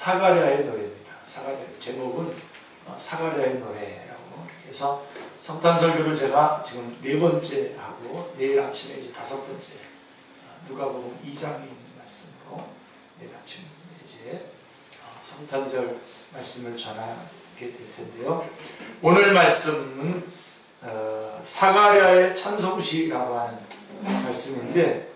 사가랴의 노래입니다. 사가랴 제목은 사가랴의 노래라고 해서 성탄설교를 제가 지금 4번째 하고 내일 아침에 이제 5번째 누가복음 2장에 있는 말씀으로 내일 아침 이제 성탄절 말씀을 전하게 될 텐데요. 오늘 말씀은 사가랴의 찬송시라고 하는 말씀인데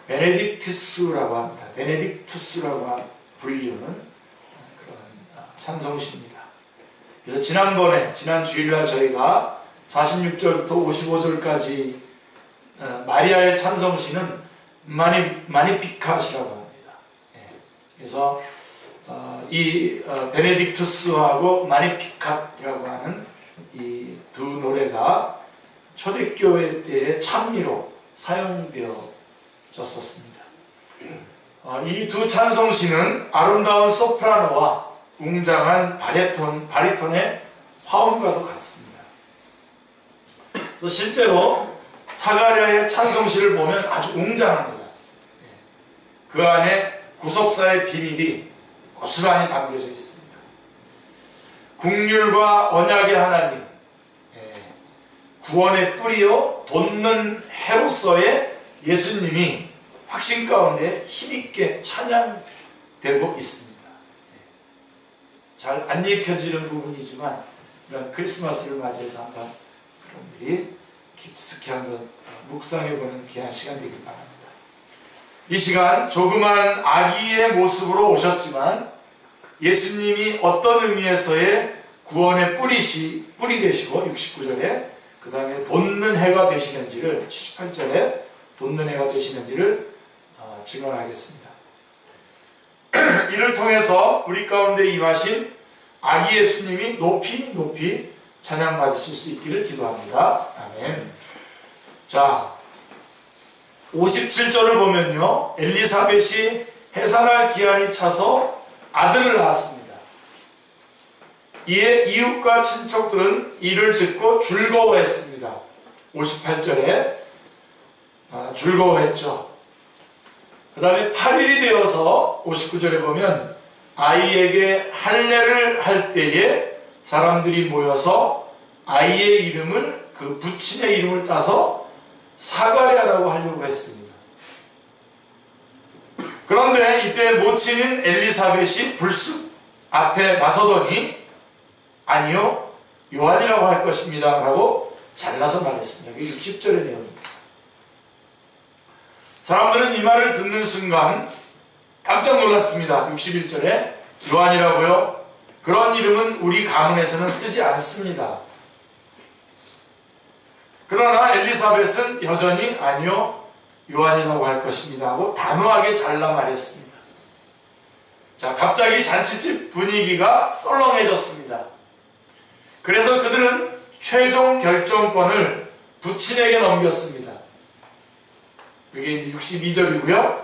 베네딕투스라고 합니다. 베네딕투스라고 불리우는 그런 찬송시입니다. 그래서 지난 주일날 저희가 46절부터 55절까지 마리아의 찬송시는 마니피캇이라고 합니다. 그래서 이 베네딕투스하고 마니피캇이라고 하는 이 두 노래가 초대교회 때의 찬미로 사용되어졌었습니다. 이 두 찬송시는 아름다운 소프라노와 웅장한 바리톤의 화음과도 같습니다. 그래서 실제로 사가랴의 찬송시를 보면 아주 웅장합니다. 그 안에 구속사의 비밀이 고스란히 담겨져 있습니다. 국률과 언약의 하나님, 구원의 뿌리요 돋는 해로서의 예수님이 확신 가운데 힘있게 찬양되고 있습니다. 잘 안 읽혀지는 부분이지만 이런 크리스마스를 맞이해서 한번 여러분들이 깊숙이 한번 묵상해보는 귀한 시간 되길 바랍니다. 이 시간 조그만 아기의 모습으로 오셨지만 예수님이 어떤 의미에서의 구원의 뿌리 되시고 69절에 그 다음에 돋는 해가 되시는지를 78절에 돋는 해가 되시는지를 증언하겠습니다. 이를 통해서 우리 가운데 임하신 아기 예수님이 높이 찬양받으실 수 있기를 기도합니다. 아멘. 자, 57절을 보면요, 엘리사벳이 해산할 기한이 차서 아들을 낳았습니다. 이에 이웃과 친척들은 이를 듣고 즐거워했습니다. 58절에 즐거워했죠. 그 다음에 8일이 되어서 59절에 보면 아이에게 할례를 할 때에 사람들이 모여서 아이의 이름을 그 부친의 이름을 따서 사가랴라고 하려고 했습니다. 그런데 이때 모친인 엘리사벳이 불쑥 앞에 나서더니 아니요, 요한이라고 할 것입니다 라고 잘라서 말했습니다. 이게 60절의 내용입니다. 사람들은 이 말을 듣는 순간 깜짝 놀랐습니다. 61절에 요한이라고요? 그런 이름은 우리 가문에서는 쓰지 않습니다. 그러나 엘리사벳은 여전히 아니요, 요한이라고 할 것입니다 하고 단호하게 잘라 말했습니다. 자, 갑자기 잔치집 분위기가 썰렁해졌습니다. 그래서 그들은 최종 결정권을 부친에게 넘겼습니다. 이게 이제 62절이고요.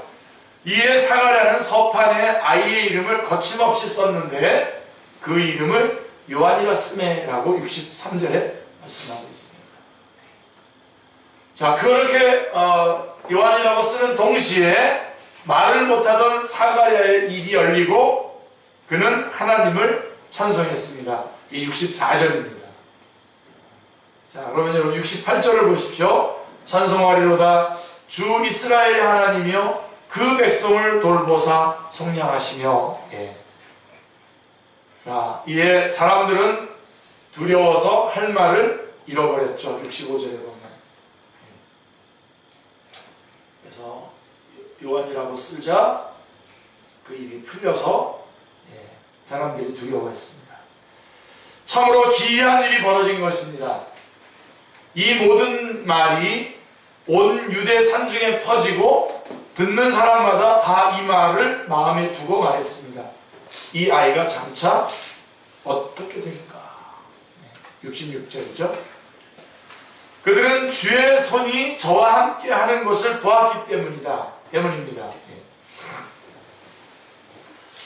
이에 사가랴는 서판에 아이의 이름을 거침없이 썼는데 그 이름을 요한이라 쓰매라고 63절에 말씀하고 있습니다. 자, 그렇게 요한이라고 쓰는 동시에 말을 못하던 사가랴의 입이 열리고 그는 하나님을 찬송했습니다. 이 64절입니다. 자, 그러면 여러분 68절을 보십시오. 찬송하리로다 주 이스라엘의 하나님이여 그 백성을 돌보사 속량하시며. 자, 이에 사람들은 두려워서 할 말을 잃어버렸죠. 65절에 보면. 그래서 요한이라고 쓰자 그 입이 풀려서 사람들이 두려워했습니다. 참으로 기이한 일이 벌어진 것입니다. 이 모든 말이 온 유대 산중에 퍼지고 듣는 사람마다 다 이 말을 마음에 두고 말했습니다. 이 아이가 장차 어떻게 될까? 66절이죠. 그들은 주의 손이 저와 함께 하는 것을 보았기 때문입니다.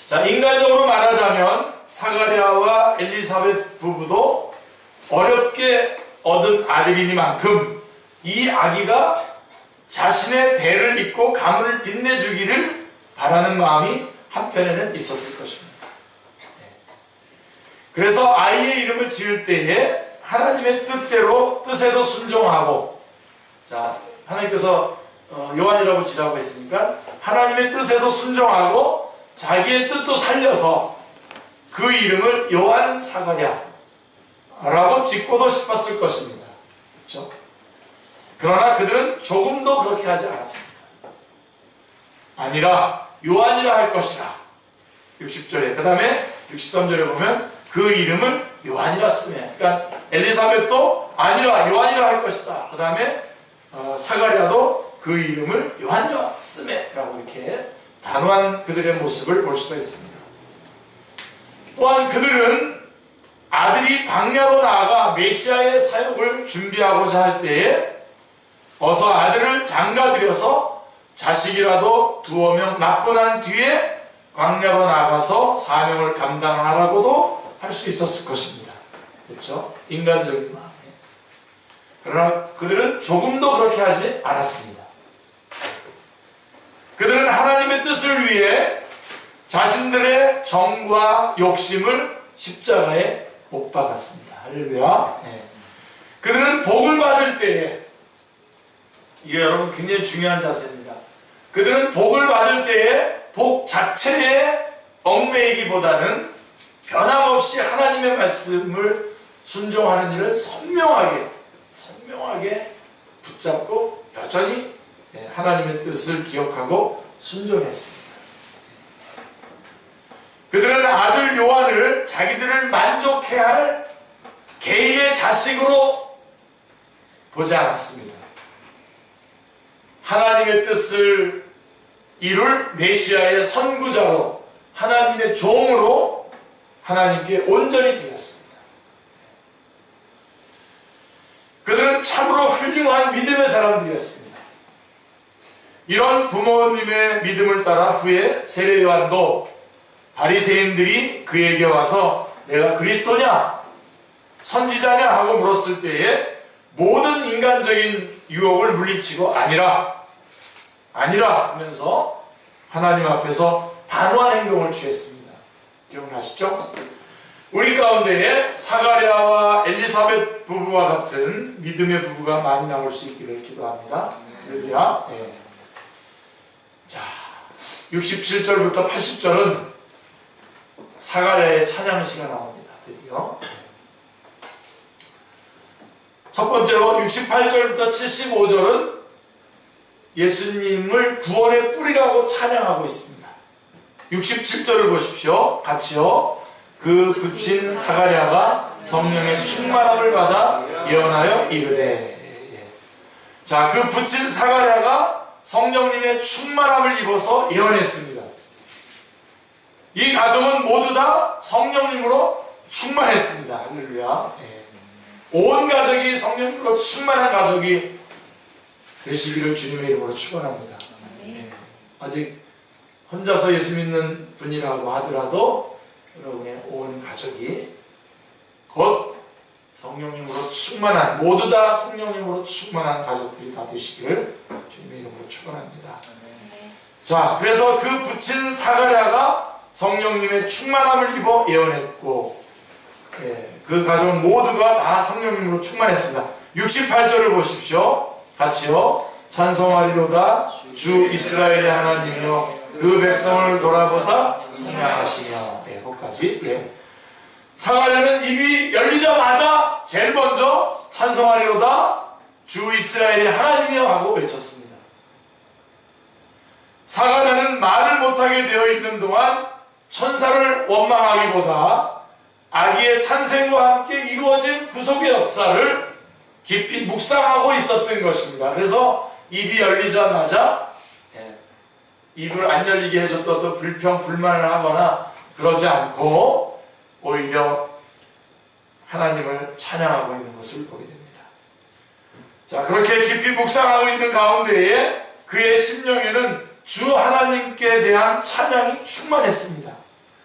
자, 인간적으로 말하자면 사가랴와 엘리사벳 부부도 어렵게 얻은 아들이니만큼 이 아기가 자신의 대를 잇고 가문을 빛내주기를 바라는 마음이 한편에는 있었을 것입니다. 그래서 아이의 이름을 지을 때에 하나님의 뜻에도 순종하고, 자, 하나님께서 요한이라고 지라고 했으니까 하나님의 뜻에도 순종하고 자기의 뜻도 살려서 그 이름을 요한 사가랴라고 짓고도 싶었을 것입니다. 그렇죠? 그러나 그들은 조금도 그렇게 하지 않았습니다. 아니라 요한이라 할 것이라. 60절에. 그 다음에 63절에 보면 그 이름을 요한이라 쓰매. 그러니까 엘리사벳도 아니라 요한이라 할 것이다. 그 다음에 사가랴도 그 이름을 요한이라 쓰매라고 이렇게 단호한 그들의 모습을 볼 수가 있습니다. 또한 그들은 아들이 광야로 나아가 메시아의 사역을 준비하고자 할 때에 어서 아들을 장가들여서 자식이라도 두어 명 낳고 난 뒤에 광야로 나가서 사명을 감당하라고도 할 수 있었을 것입니다. 그렇죠? 인간적인 마음에. 그러나 그들은 조금도 그렇게 하지 않았습니다. 그들은 하나님의 뜻을 위해 자신들의 정과 욕심을 십자가에 못 박았습니다. 할렐루야. 네. 그들은 복을 받을 때에, 이게 여러분 굉장히 중요한 자세입니다. 그들은 복을 받을 때에 복 자체에 얽매이기보다는 변함없이 하나님의 말씀을 순종하는 일을 선명하게 붙잡고 여전히 하나님의 뜻을 기억하고 순종했습니다. 그들은 아들 요한을 자기들을 만족해 할 개인의 자식으로 보지 않았습니다. 하나님의 뜻을 이룰 메시아의 선구자로, 하나님의 종으로 하나님께 온전히 드렸습니다. 그들은 참으로 훌륭한 믿음의 사람들이었습니다. 이런 부모님의 믿음을 따라 후에 세례 요한도 바리새인들이 그에게 와서 내가 그리스도냐? 선지자냐? 하고 물었을 때에 모든 인간적인 유혹을 물리치고 아니라 하면서 하나님 앞에서 단호한 행동을 취했습니다. 기억나시죠? 우리 가운데에 사가랴와 엘리사벳 부부와 같은 믿음의 부부가 많이 나올 수 있기를 기도합니다. 할렐루야. 네. 자, 67절부터 80절은 사가랴의 찬양시가 나옵니다. 드디어. 첫 번째로 68절부터 75절은 예수님을 구원의 뿌리라고 찬양하고 있습니다. 67절을 보십시오. 같이요. 그 붙인 사가랴가 성령의 충만함을 받아 예언하여 이르되. 자, 그 붙인 사가랴가 성령님의 충만함을 입어서 예언했습니다. 이 가족은 모두 다 성령님으로 충만했습니다. 할렐루야. 온 가족이 성령님으로 충만한 가족이 되시기를 주님의 이름으로 축원합니다. 아직 혼자서 예수 믿는 분이라고 하더라도 여러분의 온 가족이 곧 성령님으로 충만한, 모두 다 성령님으로 충만한 가족들이 다 되시기를 주님의 이름으로 축원합니다. 자, 그래서 그 붙인 사가랴가 성령님의 충만함을 입어 예언했고, 그 가족 모두가 다 성령님으로 충만했습니다. 68절을 보십시오. 같이요. 찬송하리로다 주 이스라엘의 하나님이여 그 백성을 돌아보사颂扬하시며. 거기까지. 사가랴는 입이 열리자마자 제일 먼저 찬송하리로다 주 이스라엘의 하나님이여 하고 외쳤습니다. 사가랴는 말을 못하게 되어 있는 동안 천사를 원망하기보다 아기의 탄생과 함께 이루어진 구속의 역사를 깊이 묵상하고 있었던 것입니다. 그래서 입이 열리자마자 입을 안 열리게 해줬다도 불평불만을 하거나 그러지 않고 오히려 하나님을 찬양하고 있는 것을 보게 됩니다. 자, 그렇게 깊이 묵상하고 있는 가운데에 그의 심령에는 주 하나님께 대한 찬양이 충만했습니다.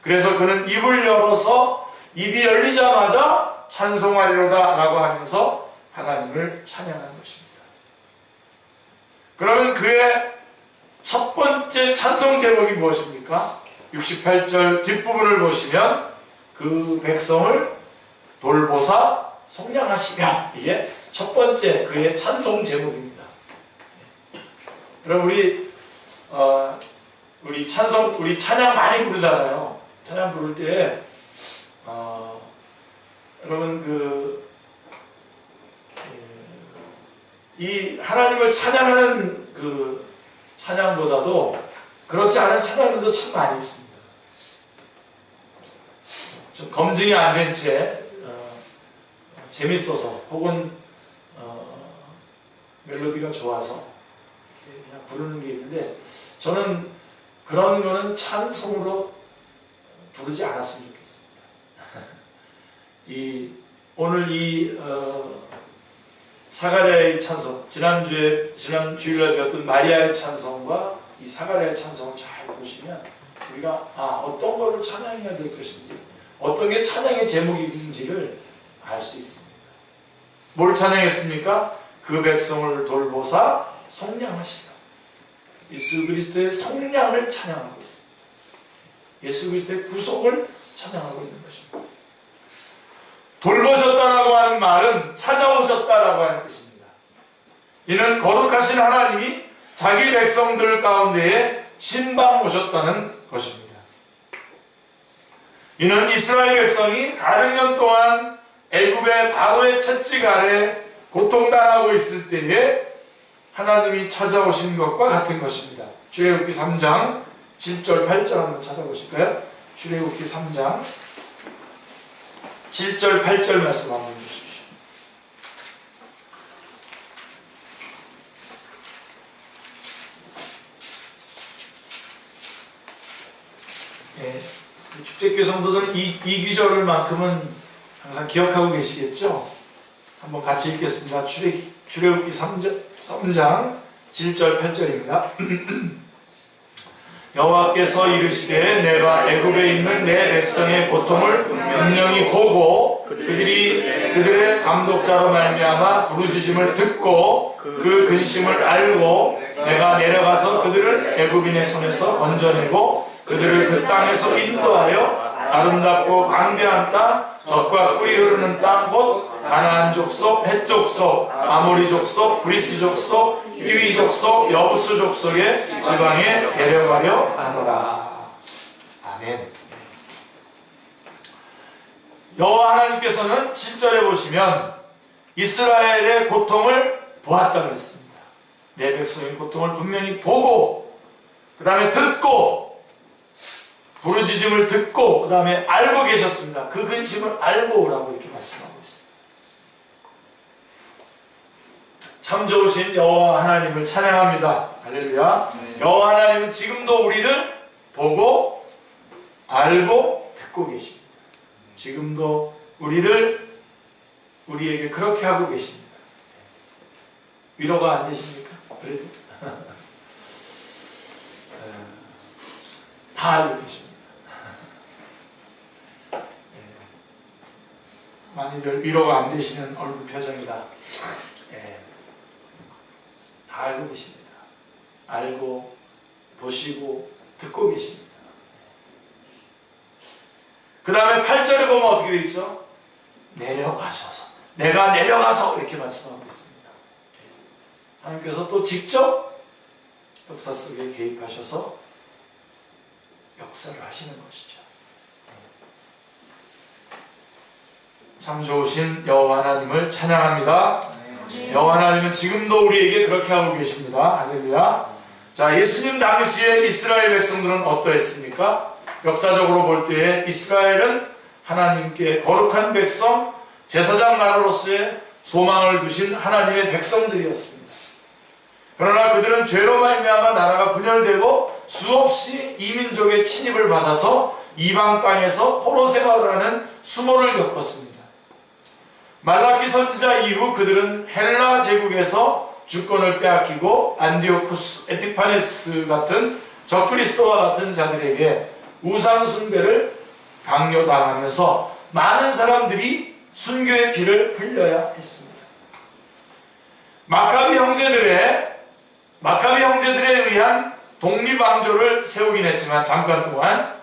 그래서 그는 입을 열어서 입이 열리자마자 찬송하리로다 라고 하면서 하나님을 찬양하는 것입니다. 그러면 그의 첫 번째 찬송 제목이 무엇입니까? 68절 뒷부분을 보시면 그 백성을 돌보사 속량하시며, 이게 첫 번째 그의 찬송 제목입니다. 여러분 우리 찬양 많이 부르잖아요. 찬양 부를 때 여러분 이 하나님을 찬양하는 그 찬양보다도 그렇지 않은 찬양들도 참 많이 있습니다. 좀 검증이 안 된 채 재밌어서 혹은 멜로디가 좋아서 이렇게 그냥 부르는 게 있는데, 저는 그런 거는 찬송으로 부르지 않았으면 좋겠습니다. 오늘 사가랴의 찬송, 지난 주일날 배웠던 마리아의 찬송과 이 사가랴의 찬송을 잘 보시면 우리가 어떤 거를 찬양해야 될 것인지, 어떤 게 찬양의 제목인지를 알 수 있습니다. 뭘 찬양했습니까? 그 백성을 돌보사 속량하시라. 예수 그리스도의 속량을 찬양하고 있습니다. 예수 그리스도의 구속을 찬양하고 있는 것입니다. 돌보셨다라고 하는 말은 찾아오셨다라고 하는 뜻입니다. 이는 거룩하신 하나님이 자기 백성들 가운데에 신방 오셨다는 것입니다. 이는 이스라엘 백성이 400년 동안 애굽의 바로의 채찍 아래 고통당하고 있을 때에 하나님이 찾아오신 것과 같은 것입니다. 출애굽기 3장 7절 8절 한번 찾아보실까요? 출애굽기 3장 7절 8절 말씀 한번 보십시오. 축제교회 성도들은 이 구절만큼은 항상 기억하고 계시겠죠? 한번 같이 읽겠습니다. 출애굽기 3장 7절 8절입니다. 여호와께서 이르시되 내가 애굽에 있는 내 백성의 고통을 분명히 보고 그들의 감독자로 말미암아 부르짖음을 듣고 그 근심을 알고 내가 내려가서 그들을 애굽인의 손에서 건져내고 그들을 그 땅에서 인도하여 아름답고 광대한 땅, 젖과 꿀이 흐르는 땅, 곧 가나안 족속, 헷 족속, 아모리 족속, 브리스 족속, 히위 족속, 여부스 족속의 지방에 데려가려 하노라. 아멘. 여호와 하나님께서는 7절에 보시면 이스라엘의 고통을 보았다고 했습니다. 내 백성의 고통을 분명히 보고, 그 다음에 듣고, 부르짖음을 듣고, 그 다음에 알고 계셨습니다. 그 근심을 알고 오라고 이렇게 말씀하고 있습니다. 참 좋으신 여호와 하나님을 찬양합니다. 할렐루야. 네. 여호와 하나님은 지금도 우리를 보고 알고 듣고 계십니다. 지금도 우리에게 그렇게 하고 계십니다. 위로가 안 되십니까? 그래도 다 알고 계십니다. 많이들 위로가 안 되시는 얼굴 표정이다. 다 알고 계십니다. 알고 보시고 듣고 계십니다. 그 다음에 8절에 보면 어떻게 되어 있죠? 내려가셔서, 내가 내려가서 이렇게 말씀하고 있습니다. 하나님께서 또 직접 역사 속에 개입하셔서 역사를 하시는 것이죠. 참 좋으신 여호와 하나님을 찬양합니다. 여호와 하나님은 지금도 우리에게 그렇게 하고 계십니다. 할렐루야. 자, 예수님 당시에 이스라엘 백성들은 어떠했습니까? 역사적으로 볼 때에 이스라엘은 하나님께 거룩한 백성, 제사장 나라로서의 소망을 두신 하나님의 백성들이었습니다. 그러나 그들은 죄로 말미암아 나라가 분열되고 수없이 이민족의 침입을 받아서 이방 땅에서 포로 생활을 하는 수모를 겪었습니다. 말라기 선지자 이후 그들은 헬라 제국에서 주권을 빼앗기고 안디오쿠스, 에피파네스 같은 적그리스도와 같은 자들에게 우상 숭배를 강요당하면서 많은 사람들이 순교의 피를 흘려야 했습니다. 마카비 형제들에 의한 독립왕조를 세우긴 했지만 잠깐 동안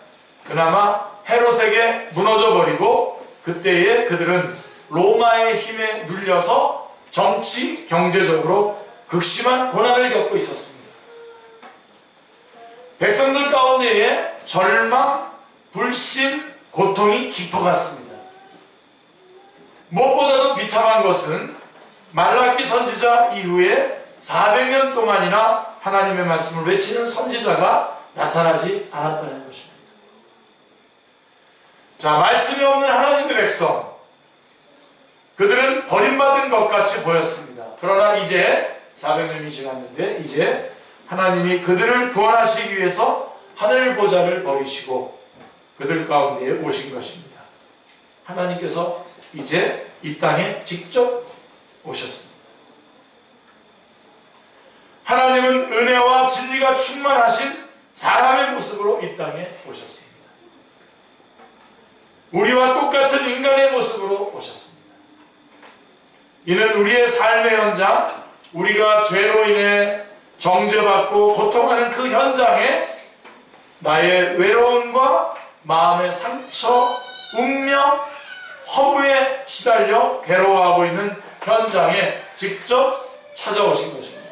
그나마 헤롯에게 무너져 버리고 그때에 그들은 로마의 힘에 눌려서 정치, 경제적으로 극심한 고난을 겪고 있었습니다. 백성들 가운데에 절망, 불신, 고통이 깊어갔습니다. 무엇보다도 비참한 것은 말라기 선지자 이후에 400년 동안이나 하나님의 말씀을 외치는 선지자가 나타나지 않았다는 것입니다. 자, 말씀이 없는 하나님의 백성, 그들은 버림받은 것 같이 보였습니다. 그러나 이제 400년이 지났는데 이제 하나님이 그들을 구원하시기 위해서 하늘 보좌를 버리시고 그들 가운데에 오신 것입니다. 하나님께서 이제 이 땅에 직접 오셨습니다. 하나님은 은혜와 진리가 충만하신 사람의 모습으로 이 땅에 오셨습니다. 우리와 똑같은 인간의 모습으로 오셨습니다. 이는 우리의 삶의 현장, 우리가 죄로 인해 정죄받고 고통하는 그 현장에 나의 외로움과 마음의 상처, 운명, 허무에 시달려 괴로워하고 있는 현장에 직접 찾아오신 것입니다.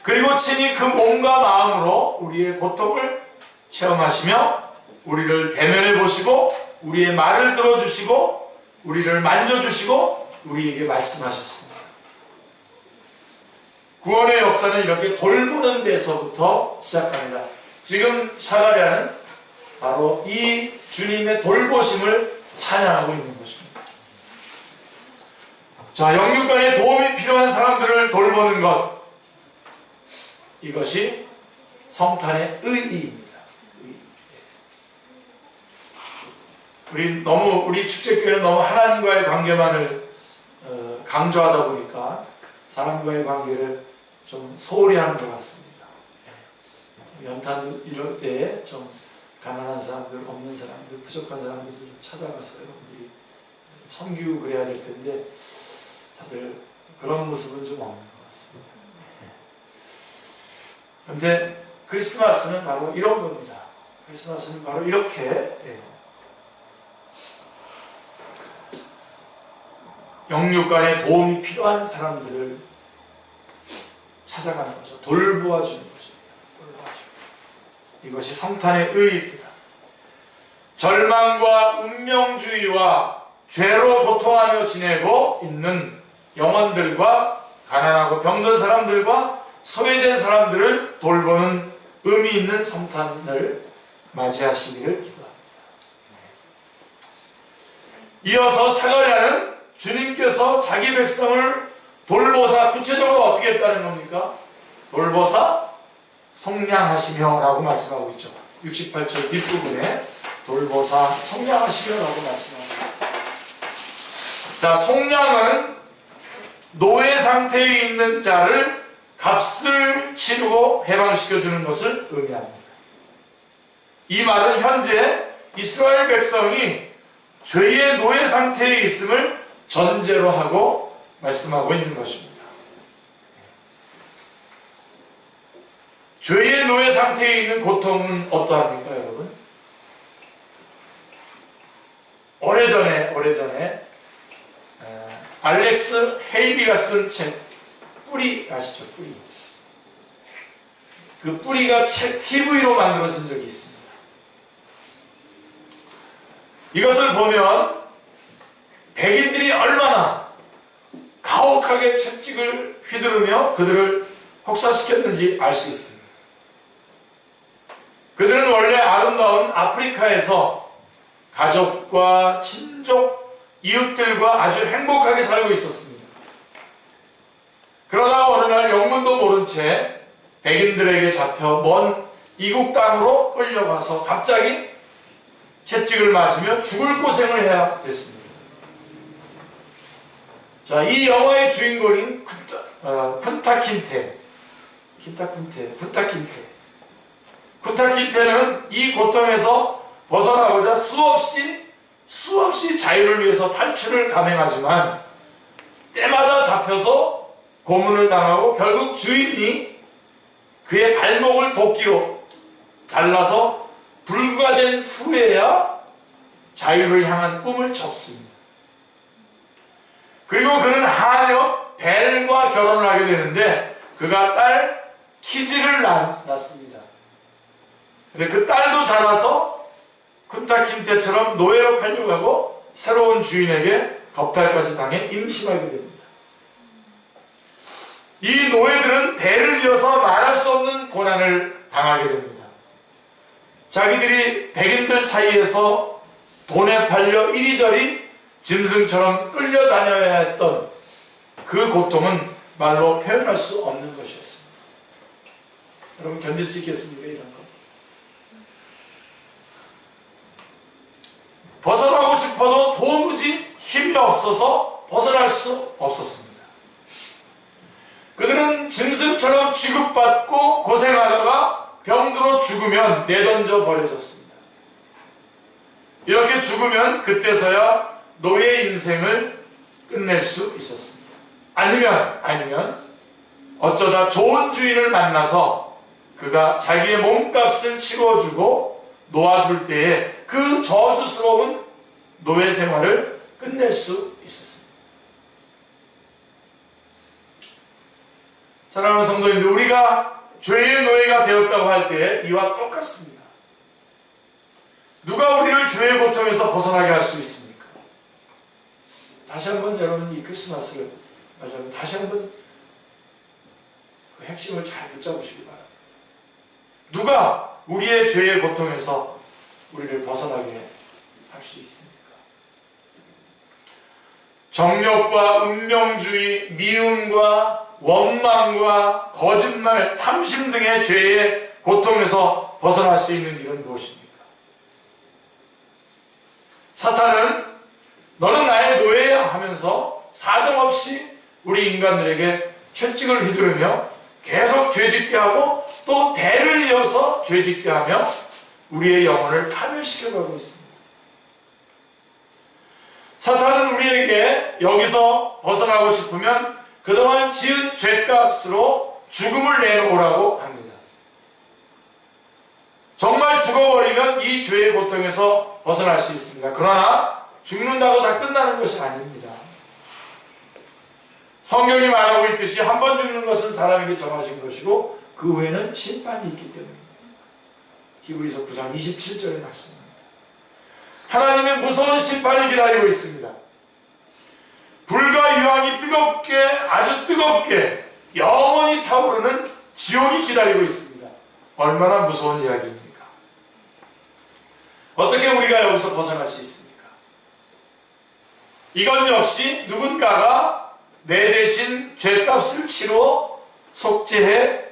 그리고 친히 그 몸과 마음으로 우리의 고통을 체험하시며 우리를 대면해 보시고 우리의 말을 들어주시고 우리를 만져주시고 우리에게 말씀하셨습니다. 구원의 역사는 이렇게 돌보는 데서부터 시작합니다. 지금 사가랴는 바로 이 주님의 돌보심을 찬양하고 있는 것입니다. 자, 영육간에 도움이 필요한 사람들을 돌보는 것, 이것이 성탄의 의의입니다. 우리 축제교회는 너무 하나님과의 관계만을 강조하다 보니까 사람과의 관계를 좀 소홀히 하는 것 같습니다. 연탄 이럴 때에 좀 가난한 사람들, 없는 사람들, 부족한 사람들 좀 찾아가서요. 우리 섬기고 그래야 될 텐데 다들 그런 모습은 좀 없는 것 같습니다. 그런데 크리스마스는 바로 이런 겁니다. 크리스마스는 바로 이렇게 영육간에 도움이 필요한 사람들을 찾아가는 거죠. 돌보아 주는 것입니다. 돌보아주는. 이것이 성탄의 의의입니다. 절망과 운명주의와 죄로 고통하며 지내고 있는 영혼들과 가난하고 병든 사람들과 소외된 사람들을 돌보는 의미 있는 성탄을 맞이하시기를 기도합니다. 이어서 사가랴는 주님께서 자기 백성을 돌보사, 구체적으로 어떻게 했다는 겁니까? 돌보사 속량하시며 라고 말씀하고 있죠. 68절 뒷부분에 돌보사 속량하시며 라고 말씀하고 있습니다. 자, 속량은 노예 상태에 있는 자를 값을 치르고 해방시켜주는 것을 의미합니다. 이 말은 현재 이스라엘 백성이 죄의 노예 상태에 있음을 전제로 하고 말씀하고 있는 것입니다. 죄의 노예 상태에 있는 고통은 어떠합니까, 여러분? 오래전에 알렉스 헤이비가 쓴 책 뿌리 아시죠? 뿌리. 그 뿌리가 책 TV로 만들어진 적이 있습니다. 이것을 보면 백인들이 얼마나 가혹하게 채찍을 휘두르며 그들을 혹사시켰는지 알 수 있습니다. 그들은 원래 아름다운 아프리카에서 가족과 친족, 이웃들과 아주 행복하게 살고 있었습니다. 그러다가 어느 날 영문도 모른 채 백인들에게 잡혀 먼 이국 땅으로 끌려가서 갑자기 채찍을 맞으며 죽을 고생을 해야 됐습니다. 자, 이 영화의 주인공인 쿤타킨테는 이 고통에서 벗어나고자 수없이 자유를 위해서 탈출을 감행하지만 때마다 잡혀서 고문을 당하고 결국 주인이 그의 발목을 도끼로 잘라서 불가된 후에야 자유를 향한 꿈을 접습니다. 그리고 그는 하녀 벨과 결혼을 하게 되는데 그가 딸 키즈를 낳습니다. 근데 그 딸도 자라서 쿤타킨 때처럼 노예로 팔려가고 새로운 주인에게 겁탈까지 당해 임신하게 됩니다. 이 노예들은 배를 이어서 말할 수 없는 고난을 당하게 됩니다. 자기들이 백인들 사이에서 돈에 팔려 이리저리 짐승처럼 끌려다녀야 했던 그 고통은 말로 표현할 수 없는 것이었습니다. 여러분 견딜 수 있겠습니까? 이런 거. 벗어나고 싶어도 도무지 힘이 없어서 벗어날 수 없었습니다. 그들은 짐승처럼 취급받고 고생하다가 병들어 죽으면 내던져 버려졌습니다. 이렇게 죽으면 그때서야 노예 인생을 끝낼 수 있었습니다. 아니면 어쩌다 좋은 주인을 만나서 그가 자기의 몸값을 치러주고 놓아줄 때에 그 저주스러운 노예 생활을 끝낼 수 있었습니다. 사랑하는 성도님들, 우리가 죄의 노예가 되었다고 할 때 이와 똑같습니다. 누가 우리를 죄의 고통에서 벗어나게 할 수 있습니까? 다시 한번 여러분 이 크리스마스를 맞이하면 다시 한번 그 핵심을 잘 붙잡으시기 바랍니다. 누가 우리의 죄의 고통에서 우리를 벗어나게 할 수 있습니까? 정욕과 운명주의, 미움과 원망과 거짓말, 탐심 등의 죄의 고통에서 벗어날 수 있는 길은 무엇입니까? 사탄은 너는 나의 노예야 하면서 사정없이 우리 인간들에게 채찍을 휘두르며 계속 죄짓게 하고 또 대를 이어서 죄짓게 하며 우리의 영혼을 파멸시켜가고 있습니다. 사탄은 우리에게 여기서 벗어나고 싶으면 그동안 지은 죄값으로 죽음을 내놓으라고 합니다. 정말 죽어버리면 이 죄의 고통에서 벗어날 수 있습니다. 그러나 죽는다고 다 끝나는 것이 아닙니다. 성경이 말하고 있듯이 한 번 죽는 것은 사람에게 정하신 것이고 그 후에는 심판이 있기 때문입니다. 히브리서 9장 27절에 말씀합니다. 하나님의 무서운 심판이 기다리고 있습니다. 불과 유황이 뜨겁게, 아주 뜨겁게 영원히 타오르는 지옥이 기다리고 있습니다. 얼마나 무서운 이야기입니까? 어떻게 우리가 여기서 벗어날 수 있습니까? 이건 역시 누군가가 내 대신 죄값을 치러 속죄해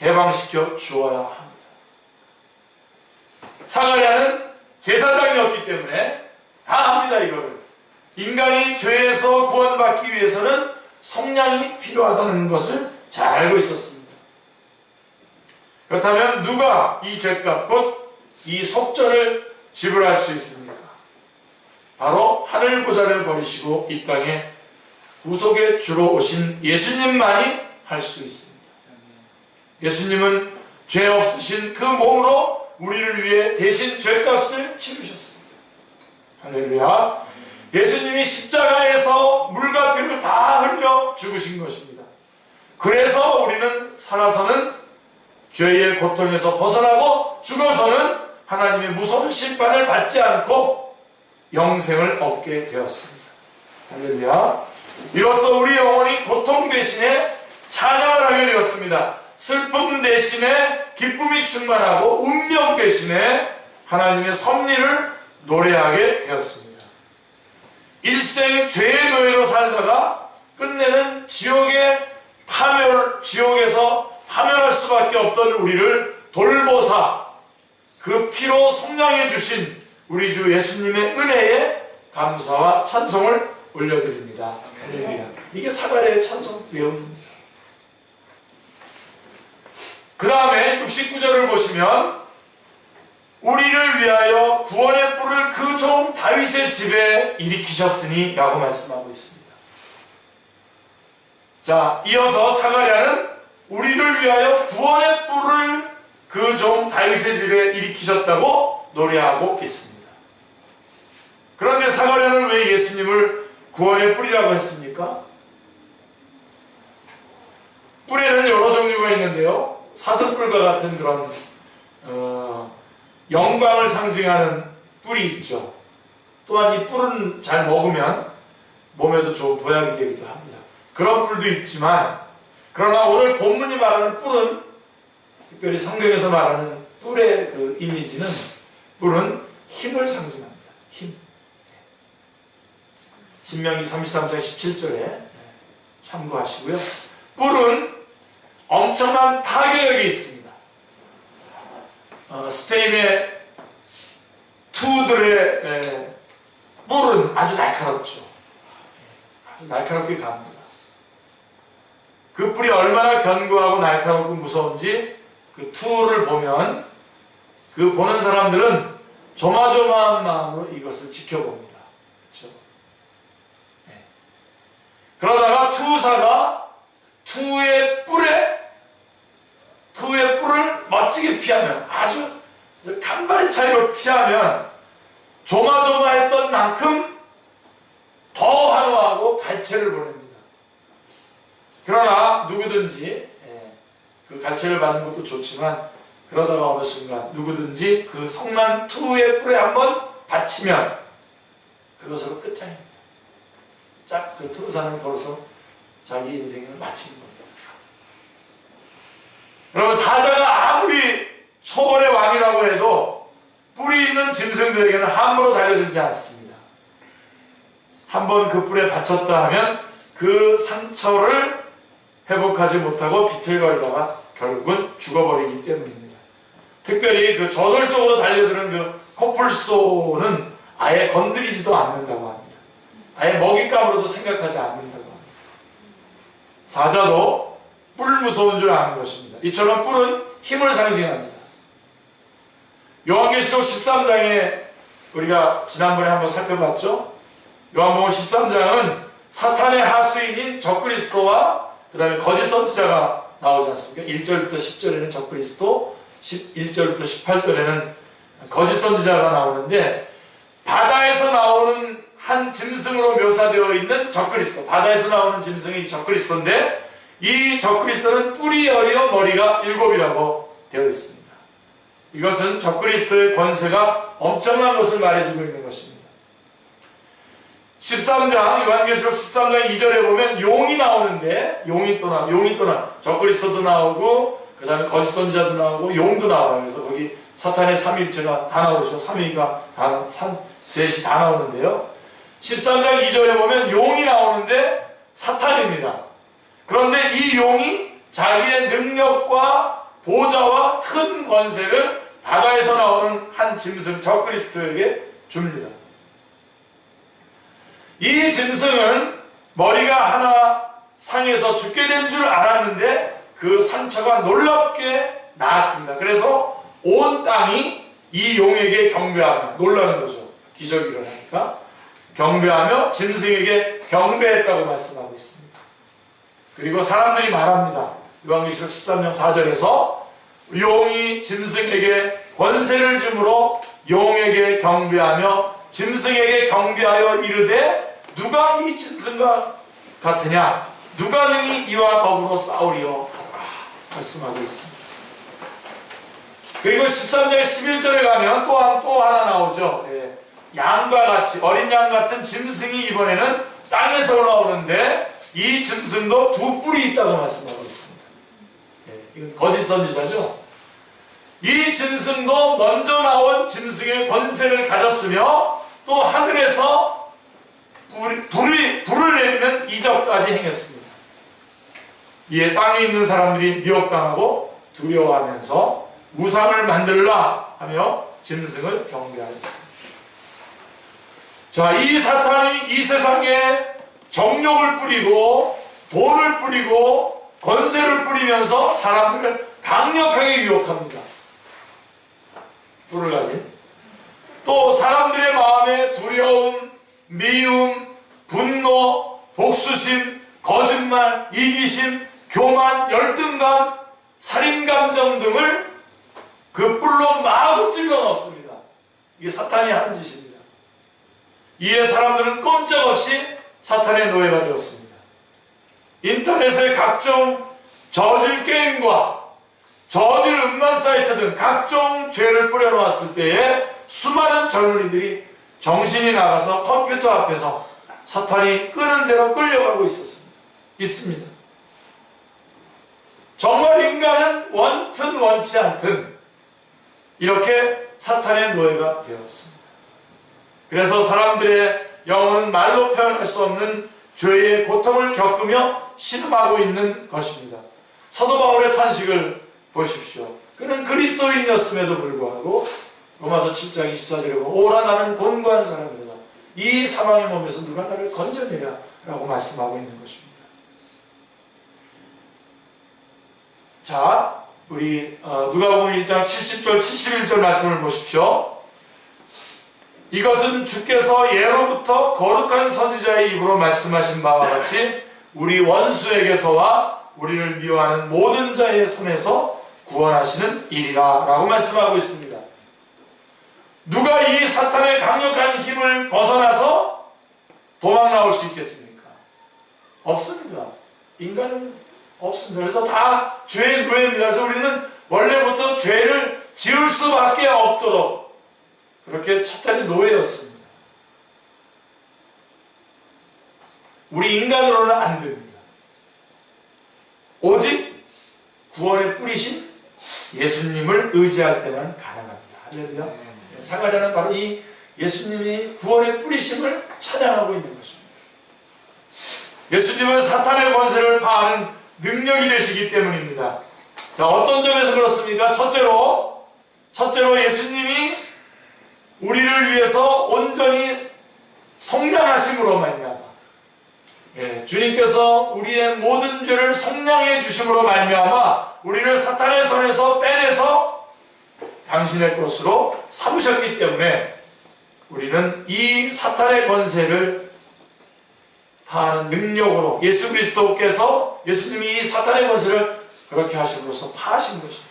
해방시켜 주어야 합니다. 사가랴는 제사장이었기 때문에 다 합니다. 이거를 인간이 죄에서 구원받기 위해서는 속량이 필요하다는 것을 잘 알고 있었습니다. 그렇다면 누가 이 죄값 곧 이 속전을 지불할 수 있습니까? 바로 하늘 보좌를 버리시고 이 땅에 구속의 주로 오신 예수님만이 할 수 있습니다. 예수님은 죄 없으신 그 몸으로 우리를 위해 대신 죄값을 치르셨습니다. 할렐루야. 예수님이 십자가에서 물과 피를 다 흘려 죽으신 것입니다. 그래서 우리는 살아서는 죄의 고통에서 벗어나고 죽어서는 하나님의 무서운 심판을 받지 않고 영생을 얻게 되었습니다. 할렐루야. 이로써 우리 영혼이 고통 대신에 찬양을 하게 되었습니다. 슬픔 대신에 기쁨이 충만하고 운명 대신에 하나님의 섭리를 노래하게 되었습니다. 일생 죄의 노예로 살다가 끝내는 지옥에서 파멸할 수밖에 없던 우리를 돌보사 그 피로 속량해 주신 우리 주 예수님의 은혜에 감사와 찬송을 올려드립니다. 할렐루야. 이게 사가랴의 찬송 내용입니다. 그 다음에 69절을 보시면 우리를 위하여 구원의 뿔을 그 종 다윗의 집에 일으키셨으니 라고 말씀하고 있습니다. 자, 이어서 사가랴는 우리를 위하여 구원의 뿔을 그 종 다윗의 집에 일으키셨다고 노래하고 있습니다. 그런데 사마리아는 왜 예수님을 구원의 뿌리라고 했습니까? 뿔에는 여러 종류가 있는데요. 사슴뿔과 같은 그런 영광을 상징하는 뿔이 있죠. 또한 이 뿔은 잘 먹으면 몸에도 좋은 보약이 되기도 합니다. 그런 뿔도 있지만, 그러나 오늘 본문이 말하는 뿔은, 특별히 성경에서 말하는 뿔의 그 이미지는, 뿔은 힘을 상징합니다. 힘. 신명기 33장 17절에 참고하시고요. 뿔은 엄청난 파괴력이 있습니다. 스페인의 투들의 뿔은 아주 날카롭죠. 아주 날카롭게 갑니다. 그 뿔이 얼마나 견고하고 날카롭고 무서운지 그 투를 보면 그 보는 사람들은 조마조마한 마음으로 이것을 지켜봅니다. 그렇죠? 네. 그러다가 투사가 투의 뿔을 멋지게 피하면, 아주 간발의 차이로 피하면 조마조마했던 만큼 더 환호하고 갈채를 보냅니다. 그러나 누구든지 그 갈채를 받는 것도 좋지만, 그러다가 어느 순간 누구든지 그 성난 투의 뿔에 한번 받치면 그것으로 끝장입니다. 짝 그 투사는 거기서 자기 인생을 마치는 겁니다. 여러분, 사자가 아무리 초월의 왕이라고 해도 뿔이 있는 짐승들에게는 함부로 달려들지 않습니다. 한번 그 뿔에 받쳤다 하면 그 상처를 회복하지 못하고 비틀거리다가 결국은 죽어버리기 때문입니다. 특별히 그 저돌적으로 달려드는 그 코뿔소는 아예 건드리지도 않는다고 합니다. 아예 먹잇감으로도 생각하지 않는다고 합니다. 사자도 뿔 무서운 줄 아는 것입니다. 이처럼 뿔은 힘을 상징합니다. 요한계시록 13장에 우리가 지난번에 한번 살펴봤죠. 요한복음 13장은 사탄의 하수인인 적그리스도와 그 다음에 거짓 선지자가 나오지 않습니까? 1절부터 10절에는 적그리스도, 1절부터 18절에는 거짓 선지자가 나오는데, 바다에서 나오는 한 짐승으로 묘사되어 있는 적그리스도, 바다에서 나오는 짐승이 적그리스도인데, 이 적그리스도는 뿔이 여려 머리가 7이라고 되어 있습니다. 이것은 적그리스도의 권세가 엄청난 것을 말해주고 있는 것입니다. 13장, 요한계시록 13장 2절에 보면 용이 나오는데, 용이 또 나와, 적그리스도도 나오고, 그 다음에 거짓 선지자도 나오고, 용도 나와요. 그래서 거기 사탄의 삼위일체가 다 나오죠. 셋이 다 나오는데요. 13장 2절에 보면 용이 나오는데 사탄입니다. 그런데 이 용이 자기의 능력과 보좌와 큰 권세를 바다에서 나오는 한 짐승 적그리스도에게 줍니다. 이 짐승은 머리가 하나 상해서 죽게 된 줄 알았는데 그 상처가 놀랍게 나았습니다. 그래서 온 땅이 이 용에게 경배하며, 놀라는 거죠. 기적이 일어나니까 경배하며 짐승에게 경배했다고 말씀하고 있습니다. 그리고 사람들이 말합니다. 요한계시록 13장 4절에서 용이 짐승에게 권세를 주므로 용에게 경배하며 짐승에게 경배하여 이르되 누가 이 짐승과 같으냐, 누가 능히 이와 더불어 싸우리요 하라 말씀하고 있습니다. 그리고 13절 11절에 가면 또 하나 나오죠. 양과 같이, 어린 양 같은 짐승이 이번에는 땅에서 올라오는데 이 짐승도 두 뿔이 있다고 말씀하고 있습니다. 이건 거짓 선지자죠. 이 짐승도 먼저 나온 짐승의 권세를 가졌으며 또 하늘에서 불을 내리는 이적까지 행했습니다. 이에 땅에 있는 사람들이 미혹당하고 두려워하면서 우상을 만들라 하며 짐승을 경배하였습니다. 자, 이 사탄이 이 세상에 정욕을 뿌리고 돈을 뿌리고 권세를 뿌리면서 사람들을 강력하게 유혹합니다. 뿔을 가진. 또 사람들의 마음에 두려움, 미움, 분노, 복수심, 거짓말, 이기심, 교만, 열등감, 살인감정 등을 그 뿔로 마구 찔러 넣습니다. 이게 사탄이 하는 짓입니다. 이에 사람들은 꼼짝없이 사탄의 노예가 되었습니다. 인터넷의 각종 저질 게임과 저질 음란 사이트 등 각종 죄를 뿌려놓았을 때에 수많은 젊은이들이 정신이 나가서 컴퓨터 앞에서 사탄이 끄는 대로 끌려가고 있습니다. 정말 인간은 원튼 원치 않든 이렇게 사탄의 노예가 되었습니다. 그래서 사람들의 영혼은 말로 표현할 수 없는 죄의 고통을 겪으며 신음하고 있는 것입니다. 사도 바울의 탄식을 보십시오. 그는 그리스도인이었음에도 불구하고 로마서 7장 24절에 보면 오라 나는 곤고한 사람이다. 이 사망의 몸에서 누가 나를 건져내랴 라고 말씀하고 있는 것입니다. 자, 우리 누가복음 1장 70절 71절 말씀을 보십시오. 이것은 주께서 예로부터 거룩한 선지자의 입으로 말씀하신 바와 같이 우리 원수에게서와 우리를 미워하는 모든 자의 손에서 구원하시는 일이라 라고 말씀하고 있습니다. 누가 이 사탄의 강력한 힘을 벗어나서 도망 나올 수 있겠습니까? 없습니다. 인간은 없습니다. 그래서 다 죄의 노예입니다. 그래서 우리는 원래부터 죄를 지을 수밖에 없도록 그렇게 사탄의 노예였습니다. 우리 인간으로는 안 됩니다. 오직 구원의 뿌리신 예수님을 의지할 때만 가능합니다. 할렐루야. 사가랴는 바로 이 예수님이 구원의 뿌리심을 찬양하고 있는 것입니다. 예수님은 사탄의 권세를 파하는 능력이 되시기 때문입니다. 자, 어떤 점에서 그렇습니까? 첫째로 예수님이 우리를 위해서 온전히 속량하심으로 말미암아, 주님께서 우리의 모든 죄를 속량해 주심으로 말미암아 우리를 사탄의 손에서 빼내서 당신의 것으로 삼으셨기 때문에 우리는 이 사탄의 권세를 파하는 능력으로 예수 그리스도께서 예수님이 이 사탄의 권세를 그렇게 하심으로써 파하신 것입니다.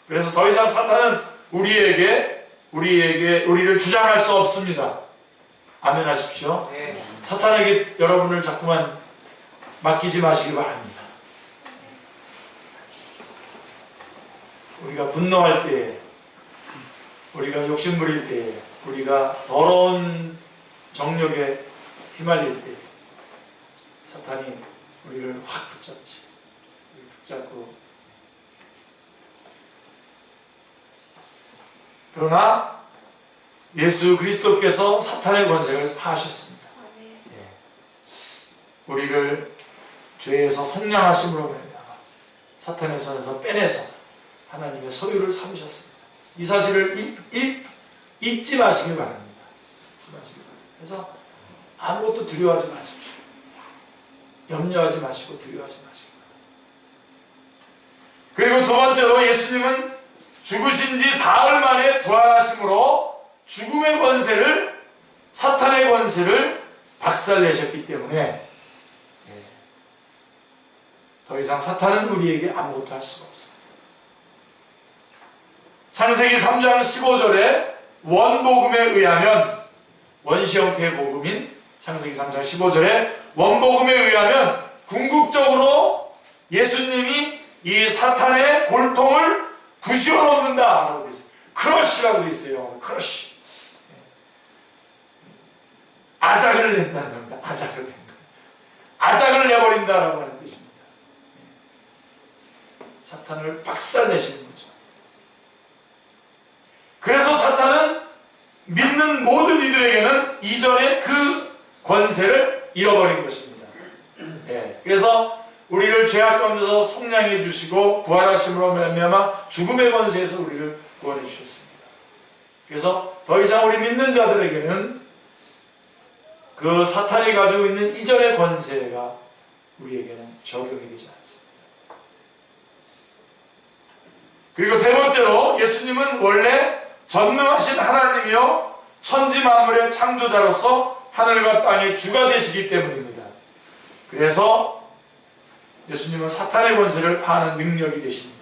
그래서 더 이상 사탄은 우리를 주장할 수 없습니다. 아멘 하십시오. 네. 사탄에게 여러분을 자꾸만 맡기지 마시기 바랍니다. 우리가 분노할 때에, 우리가 욕심부릴 때에, 우리가 더러운 정욕에 휘말릴 때 사탄이 우리를 확 붙잡지. 붙잡고, 그러나 예수 그리스도께서 사탄의 권세를 파하셨습니다. 우리를 죄에서 속량하심으로 말미암아 사탄의 손에서 빼내서 하나님의 소유를 삼으셨습니다. 이 사실을 잊지 마시길 바랍니다. 잊지 마시길 바랍니다. 그래서 아무것도 두려워하지 마십시오. 염려하지 마시고 두려워하지 마시기 바랍니다. 그리고 두 번째로 예수님은 죽으신 지 사흘 만에 부활하심으로 죽음의 권세를, 사탄의 권세를 박살내셨기 때문에 더 이상 사탄은 우리에게 아무것도 할 수가 없습니다. 창세기 3장 15절에 원복음에 의하면, 원시 형태의 복음인 창세기 3장 15절에 원복음에 의하면 궁극적으로 예수님이 이 사탄의 골통을 부시어 놓는다라고 되어 있어요. 크러쉬라고 되어 있어요. 크러쉬. 아작을 낸다는 겁니다. 아작을 낸 거예요. 아작을 내버린다라고 하는 뜻입니다. 사탄을 박살내시는 거죠. 그래서 사탄은 믿는 모든 이들에게는 이전에 그 권세를 잃어버린 것입니다. 그래서 우리를 죄악 가운데서 속량해 주시고 부활하심으로 말미암아 죽음의 권세에서 우리를 구원해 주셨습니다. 그래서 더 이상 우리 믿는 자들에게는 그 사탄이 가지고 있는 이전의 권세가 우리에게는 적용이 되지 않습니다. 그리고 세 번째로 예수님은 원래 전능하신 하나님이요 천지 만물의 창조자로서 하늘과 땅의 주가 되시기 때문입니다. 그래서 예수님은 사탄의 권세를 파하는 능력이 되십니다.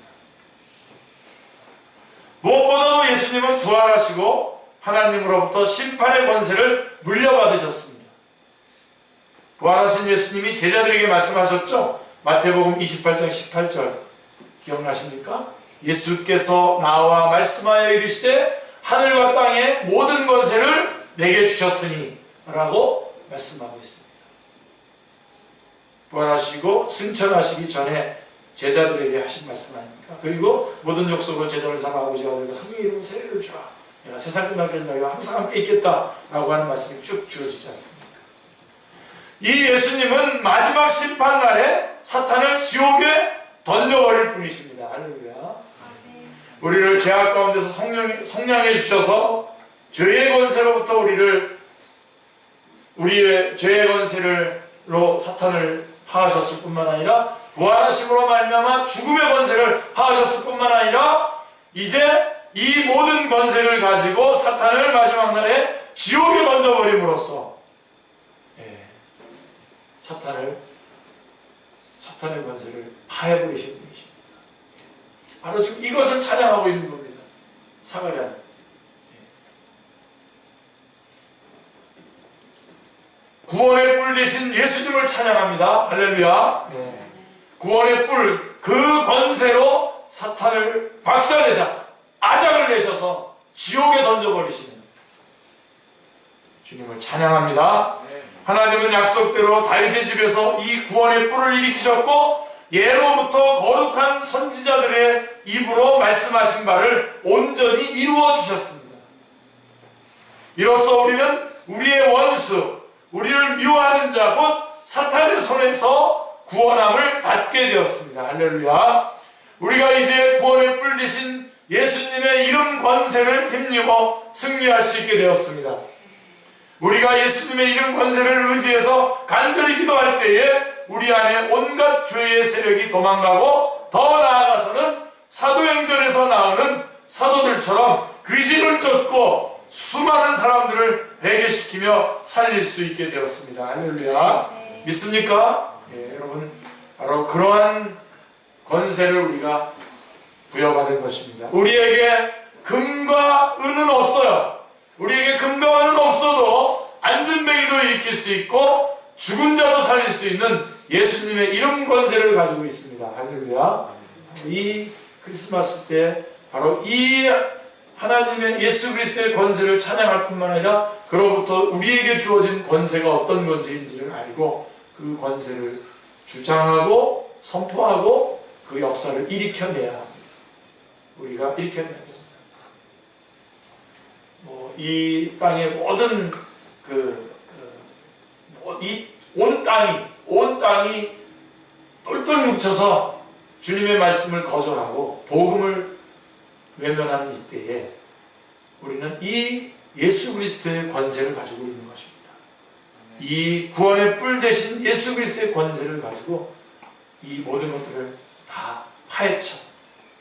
무엇보다도 예수님은 예수님은 부활하시고 하나님으로부터 심판의 권세를 물려받으셨습니다. 부활하신 예수님이 제자들에게 말씀하셨죠. 마태복음 28장 18절 기억나십니까? 예수께서 나와 말씀하여 이르시되 하늘과 땅의 모든 권세를 내게 주셨으니 라고 말씀하고 있습니다. 부활하시고 승천하시기 전에 제자들에게 하신 말씀 아닙니까? 그리고 모든 족속으로 제자를 삼아 아버지와 내가 성령의 이름으로 세례를 주라. 내가 세상 끝날까지 너희와 항상 함께 있겠다 라고 하는 말씀이 쭉 주어지지 않습니까? 이 예수님은 마지막 심판날에 사탄을 지옥에 던져버릴 분이십니다. 할렐루야. 우리를 죄악 가운데서 속량해 주셔서 죄의 권세로부터 우리의 죄의 권세로 사탄을 파하셨을 뿐만 아니라 부활하심으로 말미암아 죽음의 권세를 파하셨을 뿐만 아니라 이제 이 모든 권세를 가지고 사탄을 마지막 날에 지옥에 던져버림으로써 사탄의 권세를 파해버리신 분이십니다. 바로 지금 이것을 찬양하고 있는 겁니다. 사가랴. 구원의 뿔 대신 예수님을 찬양합니다. 할렐루야. 구원의 뿔, 그 권세로 사탄을 박살내자 아작을 내셔서 지옥에 던져버리시는 주님을 찬양합니다. 하나님은 약속대로 다윗의 집에서 이 구원의 뿔을 일으키셨고 예로부터 거룩한 선지자들의 입으로 말씀하신 바를 온전히 이루어 주셨습니다. 이로써 우리는 우리의 원수, 우리를 미워하는 자 곧 사탄의 손에서 구원함을 받게 되었습니다. 할렐루야. 우리가 이제 구원의 뿔 대신 예수님의 이름 권세를 힘입어 승리할 수 있게 되었습니다. 우리가 예수님의 이름 권세를 의지해서 간절히 기도할 때에 우리 안에 온갖 죄의 세력이 도망가고 더 나아가서는 사도행전에서 나오는 사도들처럼 귀신을 쫓고 수많은 사람들을 회개시키며 살릴 수 있게 되었습니다. 할렐루야. 믿습니까? 여러분, 바로 그러한 권세를 우리가 부여받은 것입니다. 우리에게 금과 은은 없어요. 우리에게 금과 은은 없어도 안전뱅이도 일으킬 수 있고 죽은 자도 살릴 수 있는 예수님의 이름 권세를 가지고 있습니다. 할렐루야. 이 크리스마스 때 바로 이 하나님의 예수 그리스도의 권세를 찬양할 뿐만 아니라 그로부터 우리에게 주어진 권세가 어떤 권세인지를 알고 그 권세를 주장하고 선포하고 그 역사를 일으켜내야 합니다. 우리가 일으켜내야 됩니다. 이 땅의 모든 온 땅이 똘똘 뭉쳐서 주님의 말씀을 거절하고 복음을 외면하는 이때에 우리는 이 예수 그리스도의 권세를 가지고 있는 것입니다. 이 구원의 뿔 대신 예수 그리스도의 권세를 가지고 이 모든 것들을 다 파헤쳐,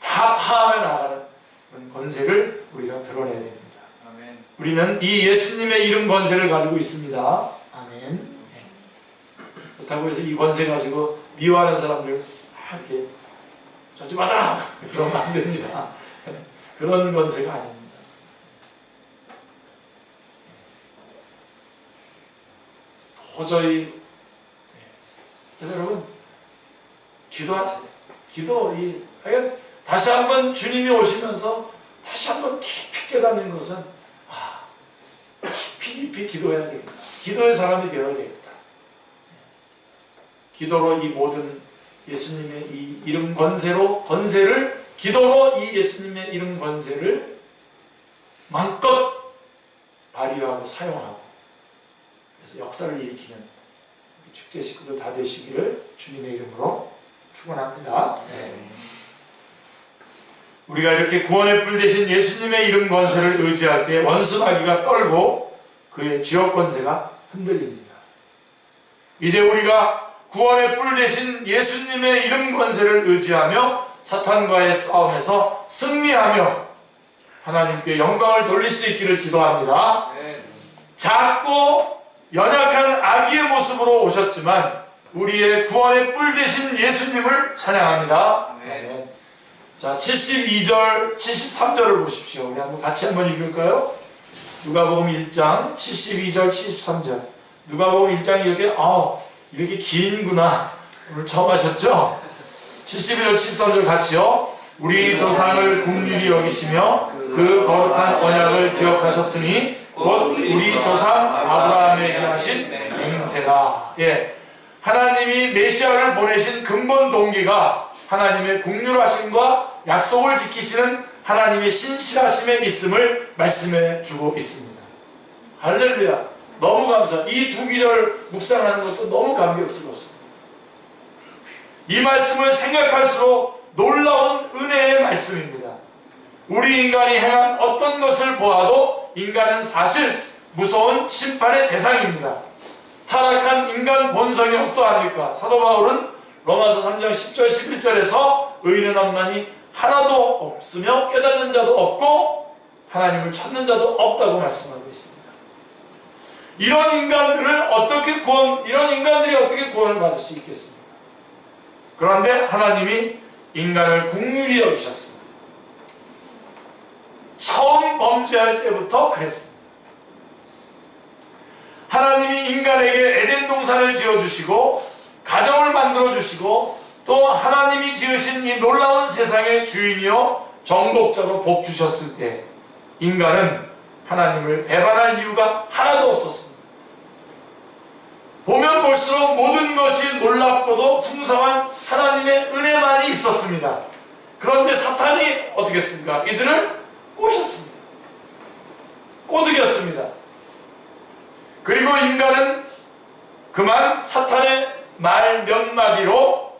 다 파하며 나가는 권세를 우리가 드러내야 됩니다. 아멘. 우리는 이 예수님의 이름 권세를 가지고 있습니다. 아멘. 그렇다고 해서 이 권세 가지고 미워하는 사람들 이렇게 저지 마라 그러면 안 됩니다. 그런 권세가 아닙니다. 도저히 그래서 여러분 기도하세요. 다시 한번 주님이 오시면서 다시 한번 깊이 깨닫는 것은 깊이 기도해야 되겠다. 기도의 사람이 되어야 되겠다. 기도로 이 모든 예수님의 이 이름 권세를 기도로 이 예수님의 이름 권세를 마음껏 발휘하고 사용하고 그래서 역사를 일으키는 축제 식구들 다 되시기를 주님의 이름으로 축원합니다. 우리가 이렇게 구원의 뿔 대신 예수님의 이름 권세를 의지할 때 원수 마귀가 떨고 그의 지역 권세가 흔들립니다. 이제 우리가 구원의 뿔 대신 예수님의 이름 권세를 의지하며 사탄과의 싸움에서 승리하며 하나님께 영광을 돌릴 수 있기를 기도합니다. 작고 연약한 아기의 모습으로 오셨지만 우리의 구원의 뿔 대신 예수님을 찬양합니다. 자, 72절, 73절을 보십시오. 우리 한번 같이 한번 읽을까요? 누가복음 1장 72절, 73절. 누가복음 1장이 이렇게 긴구나. 오늘 처음 하셨죠? 72절, 73절 같이요. 우리 조상을 긍휼히 여기시며 그 거룩한 언약을 기억하셨으니 곧 우리 조상 아브라함에게 하신 맹세라. 예, 하나님이 메시아를 보내신 근본 동기가 하나님의 긍휼하심과 약속을 지키시는 하나님의 신실하심에 있음을 말씀해 주고 있습니다. 할렐루야. 너무 감사. 이 두 기절 묵상하는 것도 너무 감격스럽습니다. 이 말씀을 생각할수록 놀라운 은혜의 말씀입니다. 우리 인간이 행한 어떤 것을 보아도 인간은 사실 무서운 심판의 대상입니다. 타락한 인간 본성이 어떠합니까? 사도 바울은 로마서 3장 10절 11절에서 의인은 없나니 하나도 없으며 깨닫는 자도 없고 하나님을 찾는 자도 없다고 말씀하고 있습니다. 이런 인간들이 어떻게 구원을 받을 수 있겠습니까? 그런데 하나님이 인간을 긍휼히 여기셨습니다. 처음 범죄할 때부터 그랬습니다. 하나님이 인간에게 에덴 동산을 지어주시고 가정을 만들어주시고 또 하나님이 지으신 이 놀라운 세상의 주인이요 정복자로 복 주셨을 때 인간은 하나님을 배반할 이유가 하나도 없었습니다. 보면 볼수록 모든 것이 놀랍고도 풍성한 하나님의 은혜만이 있었습니다. 그런데 사탄이 어떻게 했습니까? 이들을 꼬셨습니다. 꼬드겼습니다. 그리고 인간은 그만 사탄의 말 몇 마디로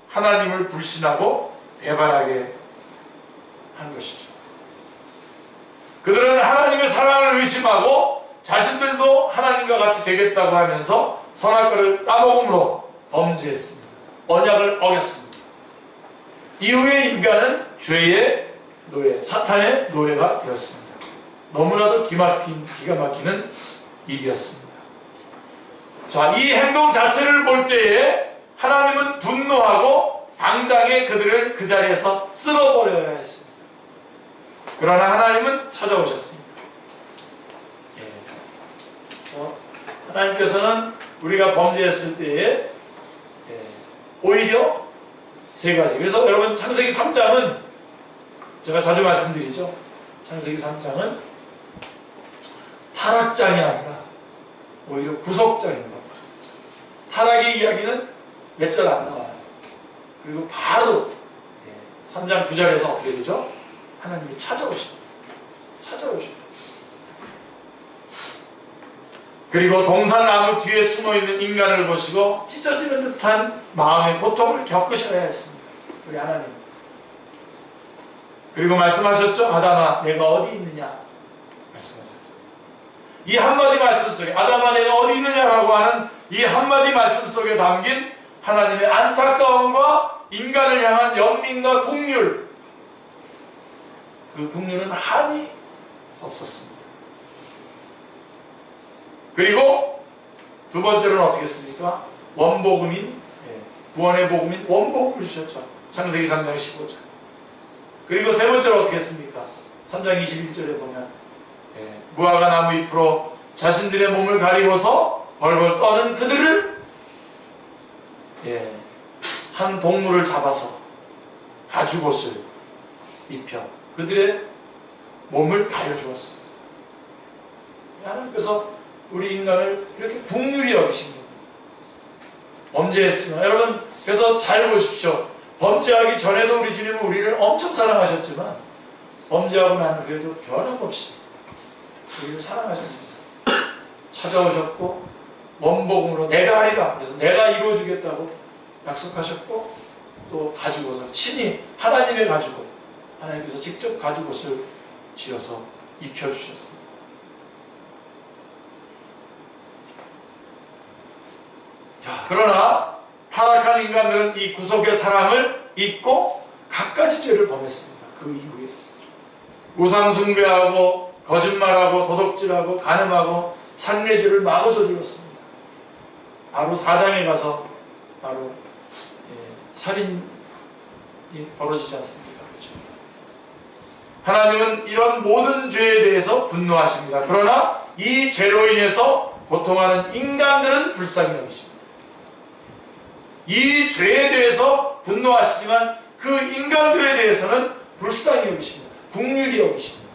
하나님을 불신하고 배반하게 한 것이죠. 그들은 하나님의 사랑을 의심하고 자신들도 하나님과 같이 되겠다고 하면서 선악과를 따먹음으로 범죄했습니다. 언약을 어겼습니다. 이후에 인간은 죄의 노예, 사탄의 노예가 되었습니다. 너무나도 기가 막히는 일이었습니다. 자, 이 행동 자체를 볼 때에 하나님은 분노하고 당장에 그들을 그 자리에서 쓸어버려야 했습니다. 그러나 하나님은 찾아오셨습니다. 하나님께서는 우리가 범죄했을 때에 오히려 세 가지. 그래서 여러분 창세기 3장은 제가 자주 말씀드리죠. 창세기 3장은 타락장이 아니라 오히려 구속장입니다. 타락의 이야기는 몇 절 안 나와요. 그리고 바로 3장 9절에서 어떻게 되죠? 하나님이 찾아오십니다. 그리고 동산나무 뒤에 숨어있는 인간을 보시고 찢어지는 듯한 마음의 고통을 겪으셔야 했습니다. 우리 하나님. 그리고 말씀하셨죠? 아담아 내가 어디 있느냐 말씀하셨어요. 이 한마디 말씀 속에 아담아 내가 어디 있느냐라고 하는 이 한마디 말씀 속에 담긴 하나님의 안타까움과 인간을 향한 연민과 긍휼, 그 긍휼은 한이 없었습니다. 그리고 두 번째로는 어떻게 했습니까? 원복음인, 구원의 복음인 원복음을 주셨죠. 창세기 3장 15절. 그리고 세 번째로 어떻게 했습니까? 3장 21절에 보면 무화과 나무 잎으로 자신들의 몸을 가리고서 벌벌 떠는 그들을 한 동물을 잡아서 가죽옷을 입혀 그들의 몸을 가려주었어요. 하나님께서 우리 인간을 이렇게 긍휼히 여기신 겁니다. 범죄했으나 여러분 그래서 잘 보십시오. 범죄하기 전에도 우리 주님은 우리를 엄청 사랑하셨지만 범죄하고 난 후에도 변함없이 우리를 사랑하셨습니다. 찾아오셨고 원복음으로 내가 하리라 그래서 내가 이루어주겠다고 약속하셨고 또 가죽옷을 친히 하나님의 가죽옷 하나님께서 직접 가죽옷을 지어서 입혀주셨습니다. 자, 그러나 타락한 인간들은 이 구속의 사랑을 잊고 갖가지 죄를 범했습니다. 그 이후에 우상 숭배하고 거짓말하고 도둑질하고 간음하고 살인죄를 마구 저질렀습니다. 바로 4장에 가서 바로 살인이 벌어지지 않습니까? 거죠. 하나님은 이런 모든 죄에 대해서 분노하십니다. 그러나 이 죄로 인해서 고통하는 인간들은 불쌍히 여기십니다. 이 죄에 대해서 분노하시지만 그 인간들에 대해서는 불쌍히 여기십니다. 긍휼히 여기십니다.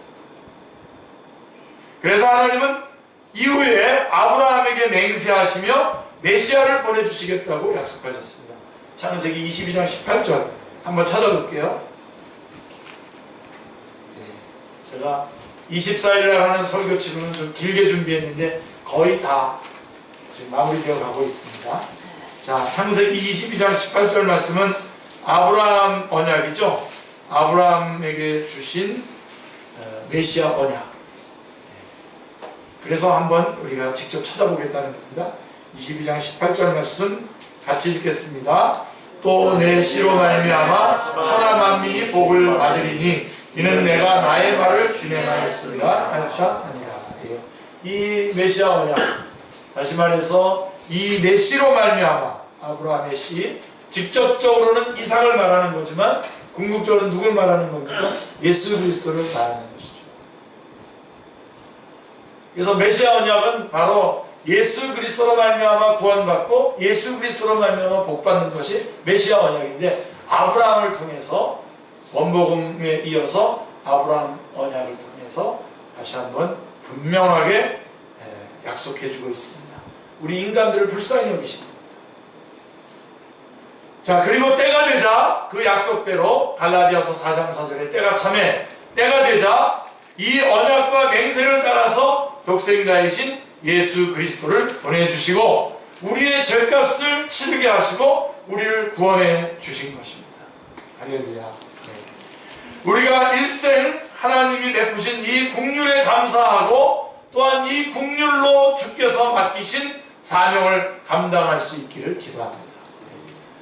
그래서 하나님은 이후에 아브라함에게 맹세하시며 메시아를 보내주시겠다고 약속하셨습니다. 창세기 22장 18절 한번 찾아볼게요. 제가 24일날 하는 설교치고는 좀 길게 준비했는데 거의 다 지금 마무리되어 가고 있습니다. 자, 창세기 22장 18절 말씀은 아브라함 언약이죠. 아브라함에게 주신 메시아 언약. 그래서 한번 우리가 직접 찾아보겠다는 겁니다. 22장 18절 말씀 같이 읽겠습니다. 또 내 씨로 말미암아 천하 만민이 복을 받으리니 이는 내가 나의 말을 준행하였습니다 하였다 아니라. 이 메시아 언약, 다시 말해서 이 메시로 말미암아, 아브라함의 씨, 직접적으로는 이삭을 말하는 거지만 궁극적으로는 누굴 말하는 겁니까? 예수 그리스도를 말하는 것이죠. 그래서 메시아 언약은 바로 예수 그리스도로 말미암아 구원받고 예수 그리스도로 말미암아 복받는 것이 메시아 언약인데, 아브라함을 통해서 원복음에 이어서 아브라함 언약을 통해서 다시 한번 분명하게 약속해주고 있습니다. 우리 인간들을 불쌍히 여기십니다. 자, 그리고 때가 되자 그 약속대로 갈라디아서 4장 4절에 때가 참에 때가 되자 이 언약과 맹세를 따라서 독생자이신 예수 그리스도를 보내주시고 우리의 죄값을 치르게 하시고 우리를 구원해 주신 것입니다. 할렐루야. 우리가 일생 하나님이 베푸신 이 긍휼에 감사하고 또한 이 긍휼로 주께서 맡기신 사명을 감당할 수 있기를 기도합니다.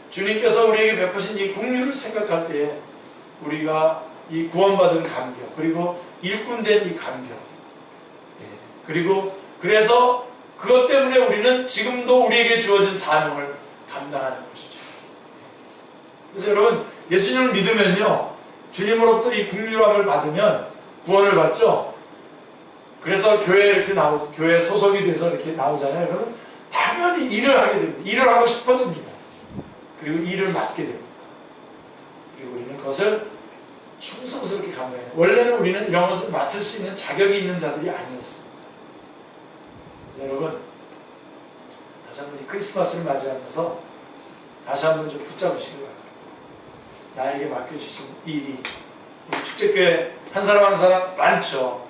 주님께서 우리에게 베푸신 이 긍휼을 생각할 때에 우리가 이 구원받은 감격, 그리고 일꾼된 이 감격, 그리고 그래서 그것 때문에 우리는 지금도 우리에게 주어진 사명을 감당하는 것이죠. 그래서 여러분, 예수님을 믿으면요, 주님으로부터 이 긍휼함을 받으면 구원을 받죠. 그래서 교회에 이렇게 나오죠. 교회 소속이 돼서 이렇게 나오잖아요. 그러면 당연히 일을 하게 됩니다. 일을 하고 싶어집니다. 그리고 일을 맡게 됩니다. 그리고 우리는 그것을 충성스럽게 감당해요. 원래는 우리는 이런 것을 맡을 수 있는 자격이 있는 자들이 아니었습니다. 여러분, 다시 한번 이 크리스마스를 맞이하면서 다시 한번 좀 붙잡으시기 바랍니다. 나에게 맡겨주신 일이, 우리 축제교회 한 사람 한 사람 많죠.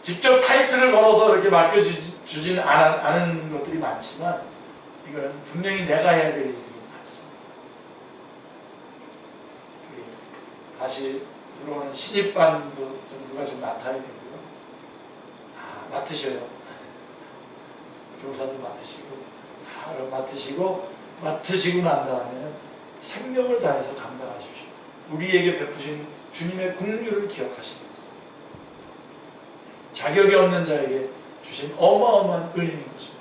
직접 타이틀을 걸어서 이렇게 맡겨주진 않은 것들이 많지만 이거는 분명히 내가 해야 될 일이 많습니다. 다시 들어오는 신입반도 좀 누가 좀 맡아야 되고요. 다 맡으셔요. 교사도 맡으시고, 다 맡으시고 난 다음에는 생명을 다해서 감당하십시오. 우리에게 베푸신 주님의 긍휼을 기억하시면서 자격이 없는 자에게 주신 어마어마한 은혜인 것입니다.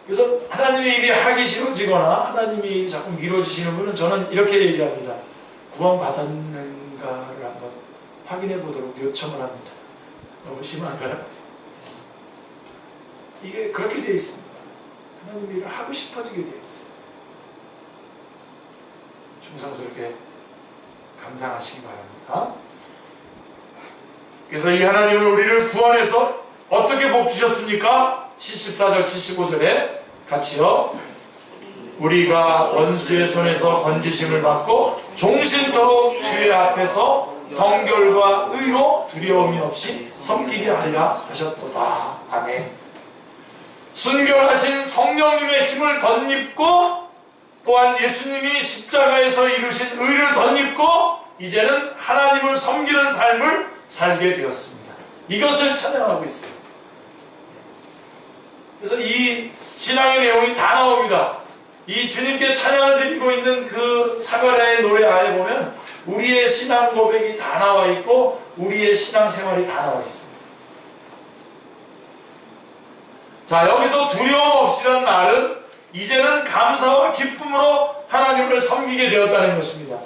그래서 하나님의 일이 하기 싫어지거나 하나님이 자꾸 미뤄지시는 분은 저는 이렇게 얘기합니다. 구원받았는가를 한번 확인해 보도록 요청을 합니다. 너무 심한가요? 이게 그렇게 되어 있습니다. 하나님의 일을 하고 싶어지게 되어 있어요. 충성스럽게 감당하시기 바랍니다. 그래서 이 하나님은 우리를 구원해서 어떻게 복 주셨습니까? 74절 75절에 같이요. 우리가 원수의 손에서 건지심을 받고 종신토록 주의 앞에서 성결과 의로 두려움이 없이 섬기게 하리라 하셨도다. 아멘. 순결하신 성령님의 힘을 덧입고 또한 예수님이 십자가에서 이루신 의를 덧입고 이제는 하나님을 섬기는 삶을 살게 되었습니다. 이것을 찬양하고 있어요. 그래서 이 신앙의 내용이 다 나옵니다. 이 주님께 찬양을 드리고 있는 그 사가랴의 노래 안에 보면 우리의 신앙 고백이 다 나와 있고 우리의 신앙 생활이 다 나와 있습니다. 자, 여기서 두려움 없이라는 말은 이제는 감사와 기쁨으로 하나님을 섬기게 되었다는 것입니다.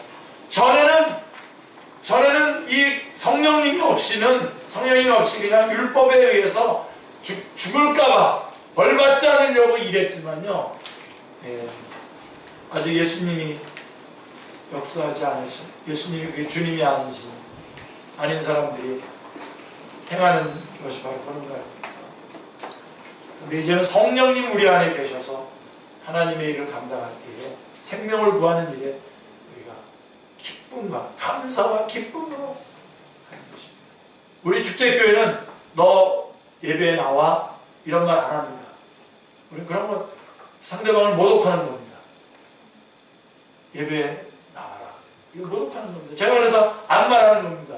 전에는 이 성령님이 없이는 그냥 율법에 의해서 죽을까봐 벌받지 않으려고 일했지만요. 아직 예수님이 역사하지 않으신, 예수님이 그 주님이 아닌 사람들이 행하는 것이 바로 그런 거예요. 근데 이제는 성령님 우리 안에 계셔서 하나님의 일을 감당할 때에, 생명을 구하는 일에 우리가 기쁨과 감사와 기쁨으로 하는 것입니다. 우리 축제교회는 너 예배에 나와 이런 말 안 합니다. 우리 그런 거 상대방을 모독하는 겁니다. 예배에 나와라, 이거 모독하는 겁니다. 제가 그래서 안 말하는 겁니다.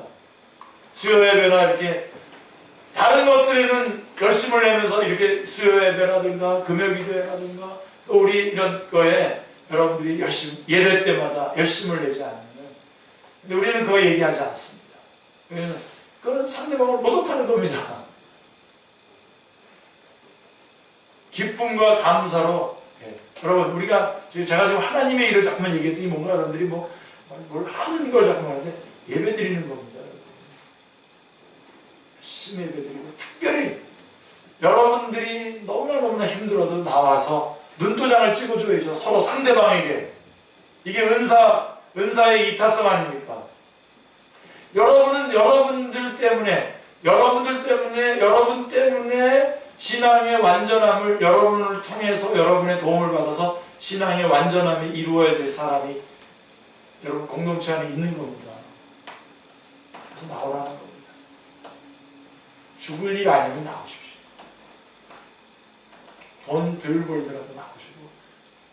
수요 예배나 이렇게 다른 것들에는 열심을 내면서 이렇게 수요 예배라든가 금요 기도회라든가 또 우리 이런 거에 여러분들이 열심히 예배 때마다 열심을 내지 않으면, 근데 우리는 그거 얘기하지 않습니다. 그건 상대방을 모독하는 겁니다. 기쁨과 감사로, 여러분 우리가 제가 지금 하나님의 일을 자꾸만 얘기했더니 뭔가 여러분들이 뭘 하는 걸 자꾸만 하는데, 예배 드리는 겁니다. 열심히 예배 드리고, 특별히 여러분들이 너무나 힘들어도 나와서 눈도장을 찍어줘야죠. 서로 상대방에게. 이게 은사의 이타성 아닙니까? 여러분은 여러분 때문에 신앙의 완전함을, 여러분을 통해서 여러분의 도움을 받아서 신앙의 완전함이 이루어야 될 사람이 여러분 공동체 안에 있는 겁니다. 그래서 나오라는 겁니다. 죽을 일 아니면 나오십시오. 돈 덜 벌더라도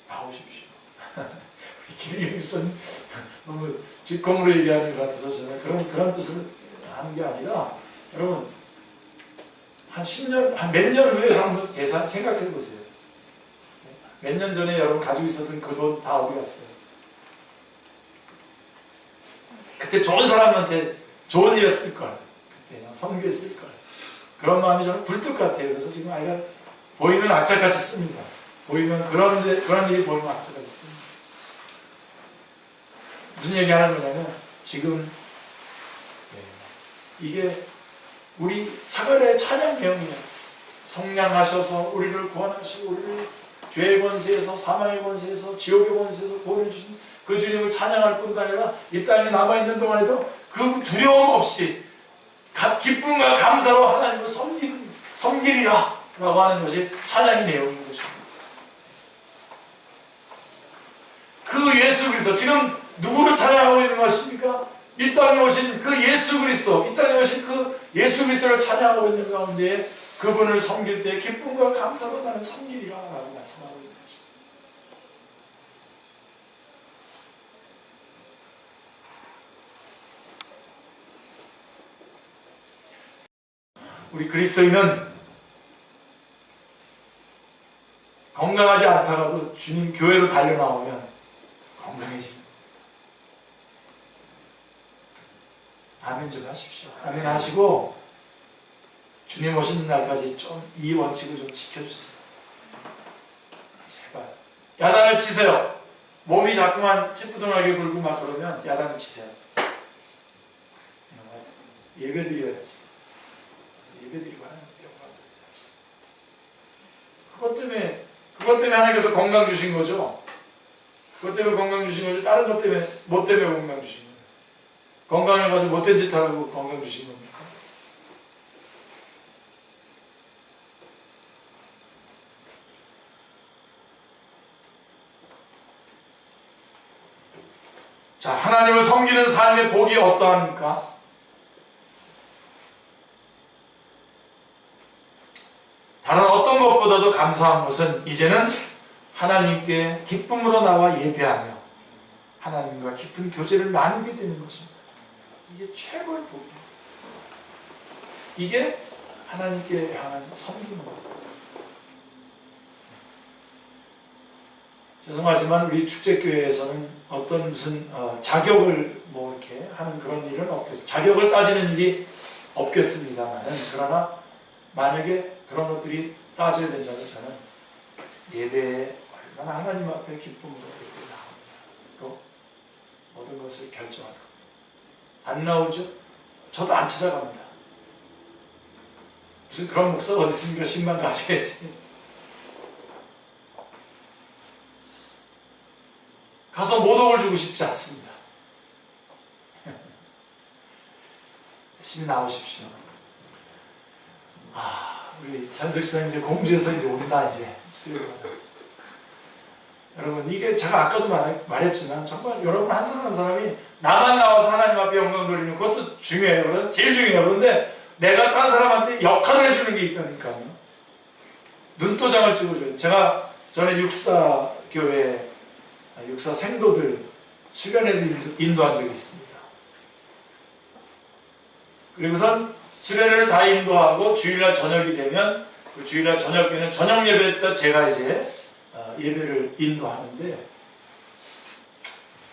나오십시오. 김희경 목사님 너무 직검으로 얘기하는 것 같아서 저는 그런 뜻을 하는 게 아니라, 여러분 한 10년, 한 몇 년 후에서 한번 생각해 보세요. 몇 년 전에 여러분 가지고 있었던 그 돈 다 어디 갔어요? 그때 좋은 사람한테 좋은 일 했을걸, 그때 그냥 섬겼을걸, 그런 마음이 저는 굴뚝 같아요. 그래서 지금 아이가 보이면 악착같이 씁니다. 보이면 그런 일이 보이면 악착같이 씁니다. 무슨 얘기 하는 거냐면, 지금 이게 우리 사가랴의 찬양 내용이에요. 성량하셔서 우리를 구원하시고 우리를 죄의 권세에서, 사망의 권세에서, 지옥의 권세에서 구원해 주신 그 주님을 찬양할 뿐도 아니라 이 땅에 남아있는 동안에도 그 두려움 없이 기쁨과 감사로 하나님을 섬기리라 라고 하는 것이 찬양의 내용인 것입니다. 그 예수 그리스도, 지금 누구를 찬양하고 있는 것입니까? 이 땅에 오신 그 예수 그리스도, 이 땅에 오신 그 예수 그리스도를 찬양하고 있는 가운데 그분을 섬길 때 기쁨과 감사로 나는 섬기리라 라고 말씀하고 있는 것입니다. 우리 그리스도인은 건강하지 않다가도 주님 교회로 달려나오면 건강해집니다. 아멘 좀 하십시오. 아멘 하시고 주님 오시는 날까지 좀 이 원칙을 좀 지켜주세요. 제발. 야단을 치세요. 몸이 자꾸만 찌뿌둥하게 굴고 막 그러면 야단을 치세요. 예배 드려야지. 예배 드리고 하나님께 영광 드려야지. 그것 때문에 하나님께서 건강 주신 거죠. 그것 때문에 건강 주신 거죠. 다른 것 때문에, 뭐 때문에 건강 주신 거예요? 건강해가지고 못된 짓 하라고 건강 주신 겁니까? 자, 하나님을 섬기는 삶의 복이 어떠합니까? 다른 어떤 것보다도 감사한 것은 이제는 하나님께 기쁨으로 나와 예배하며 하나님과 깊은 교제를 나누게 되는 것입니다. 이게 최고의 복입니다. 이게 하나님께 향한 섬김입니다. 죄송하지만 우리 축제교회에서는 어떤 무슨 자격을 뭐 이렇게 하는 그런 일은 없겠습니다. 자격을 따지는 일이 없겠습니다만은, 그러나 만약에 그런 것들이 따져야 된다면 저는 예배에 나는 하나님 앞에 기쁨으로 이렇게 나옵니다. 또 모든 것을 결정할 겁니다. 안 나오죠? 저도 안 찾아갑니다. 무슨 그런 목사가 어디 있습니까? 10만 가셔야지. 가서 모독을 주고 싶지 않습니다. 열심히 나오십시오. 우리 찬석 씨는 이제 공주에서 이제 온다, 이제. 여러분, 이게 제가 아까도 말했지만, 정말 여러분 한 사람 한 사람이 나만 나와서 하나님 앞에 영광 돌리는 것도 중요해요. 제일 중요해요. 그런데 내가 다른 사람한테 역할을 해주는 게 있다니까요. 눈도장을 찍어줘요. 제가 전에 육사교회, 육사 생도들 수련회를 인도한 적이 있습니다. 그리고선 수련회를 다 인도하고 주일날 저녁이 되면 그 주일날 저녁 때는 저녁 예배 때 제가 이제 예배를 인도하는데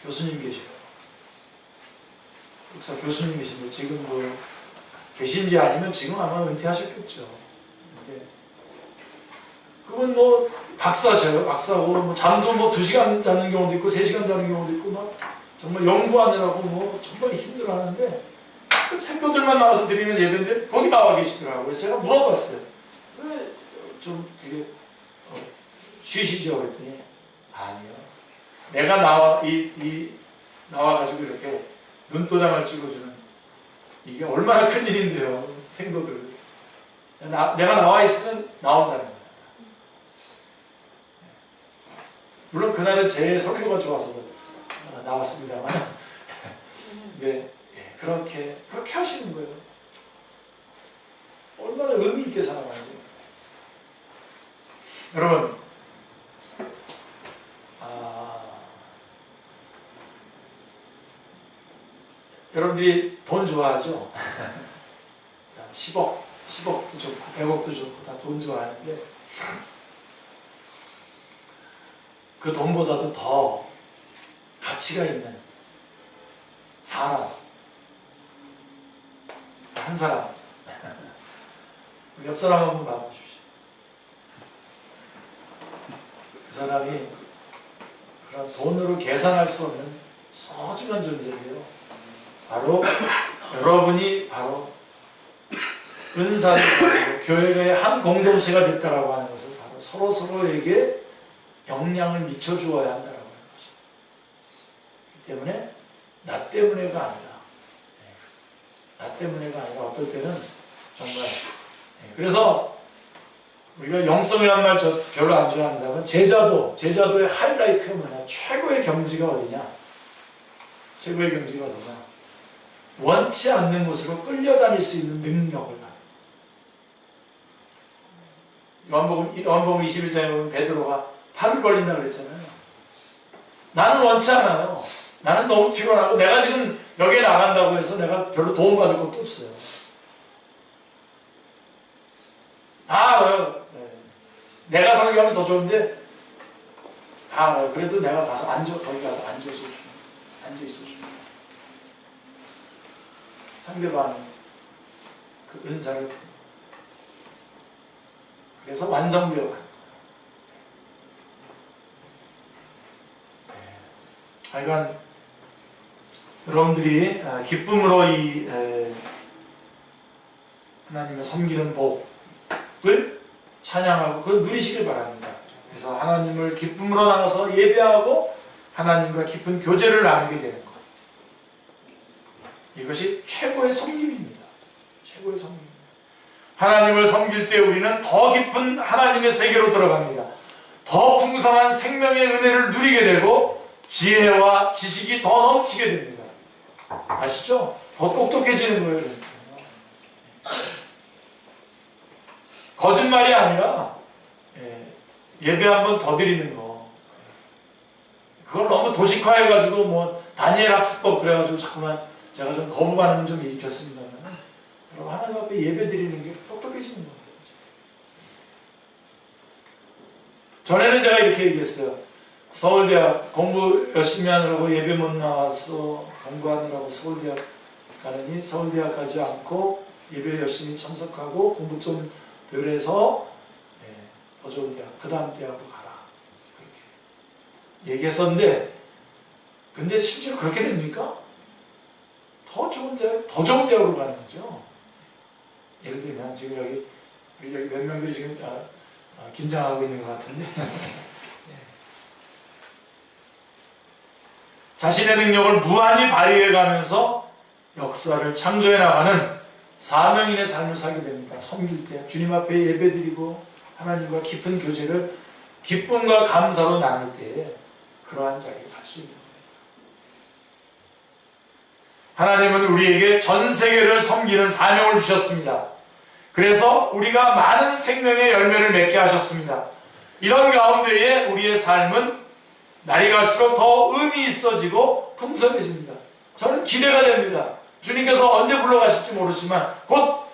교수님 계셔요. 육사 교수님이신데 지금 뭐 계신지 아니면 지금 아마 은퇴하셨겠죠. 근데 그분 뭐 박사셔요. 박사고 뭐 잠도 뭐 2시간 자는 경우도 있고 3시간 자는 경우도 있고 막 정말 연구하느라고 뭐 정말 힘들어하는데 생도들만 나와서 드리는 예배인데 거기 나와 계시더라고요. 그래서 제가 물어봤어요. 왜 좀 이게 쉬시죠? 그랬더니 아니요. 내가 나와가지고 이렇게 눈도장을 찍어주는 이게 얼마나 큰 일인데요. 생도들. 내가 나와 있으면 나온다는 거예요. 물론 그날은 제 설교가 좋아서 나왔습니다만 네, 그렇게 하시는 거예요. 얼마나 의미 있게 살아가는지. 여러분, 여러분들이 돈 좋아하죠? 자, 10억도 좋고 100억도 좋고 다 돈 좋아하는데 그 돈보다도 더 가치가 있는 사람, 한 사람, 옆 사람 한번 봐보십시오. 그 사람이 그런 돈으로 계산할 수 없는 소중한 존재예요. 바로 여러분이 바로 은사를 받고 교회의 한 공동체가 됐다라고 하는 것은 바로 서로에게 영향을 미쳐주어야 한다라고 하는 것입니다. 그렇기 때문에 나 때문에가 아니라 나 때문에가 아니라 어떨 때는 정말 그래서 우리가 영성이라는 말 저 별로 안 좋아합니다만 제자도의 하이라이트가 뭐냐, 최고의 경지가 어디냐, 최고의 경지가 어디냐, 원치 않는 곳으로 끌려다닐 수 있는 능력을 받는. 요한복음 21장에 보면 베드로가 팔을 벌린다고 그랬잖아요. 나는 원치 않아요. 나는 너무 피곤하고 내가 지금 여기에 나간다고 해서 내가 별로 도움받을 것도 없어요. 다 알아요. 내가 설교하면 더 좋은데 다 알아요. 그래도 내가 가서 거기 가서 앉아있어 주는 상대방이 그 은사를 그래서 완성되어 가는 거예요. 하여간 여러분들이 기쁨으로 이 하나님을 섬기는 복을 찬양하고 그걸 누리시길 바랍니다. 그래서 하나님을 기쁨으로 나가서 예배하고 하나님과 깊은 교제를 나누게 되는 것. 이것이 최고의 섬김입니다. 최고의 섬김입니다. 하나님을 섬길 때 우리는 더 깊은 하나님의 세계로 들어갑니다. 더 풍성한 생명의 은혜를 누리게 되고 지혜와 지식이 더 넘치게 됩니다. 아시죠? 더 똑똑해지는 거예요. 거짓말이 아니라 예배 한 번 더 드리는 거. 그걸 너무 도식화해가지고 뭐 다니엘 학습법 그래가지고 자꾸만 제가 좀 거부 반응 좀 일으켰습니다만 여러분 하나님 앞에 예배 드리는 게 똑똑해지는 거예요. 전에는 제가 이렇게 얘기했어요. 서울대학 공부 열심히 하느라고 예배 못 나와서 공부하느라고 서울대학 가느니 서울대학 가지 않고 예배 열심히 참석하고 공부 좀 덜 해서 더 좋은 대학, 그 다음 대학으로 가라. 그렇게. 얘기했었는데, 근데 실제로 그렇게 됩니까? 더 좋은 대학으로 가는 거죠. 예를 들면 지금 여기 몇 명들이 지금 긴장하고 있는 것 같은데 자신의 능력을 무한히 발휘해가면서 역사를 창조해 나가는 사명인의 삶을 살게 됩니다. 섬길 때 주님 앞에 예배드리고 하나님과 깊은 교제를 기쁨과 감사로 나눌 때에 그러한 자리에 갈 수 있는 겁니다. 하나님은 우리에게 전 세계를 섬기는 사명을 주셨습니다. 그래서 우리가 많은 생명의 열매를 맺게 하셨습니다. 이런 가운데에 우리의 삶은 날이 갈수록 더 의미 있어지고 풍성해집니다. 저는 기대가 됩니다. 주님께서 언제 불러가실지 모르지만 곧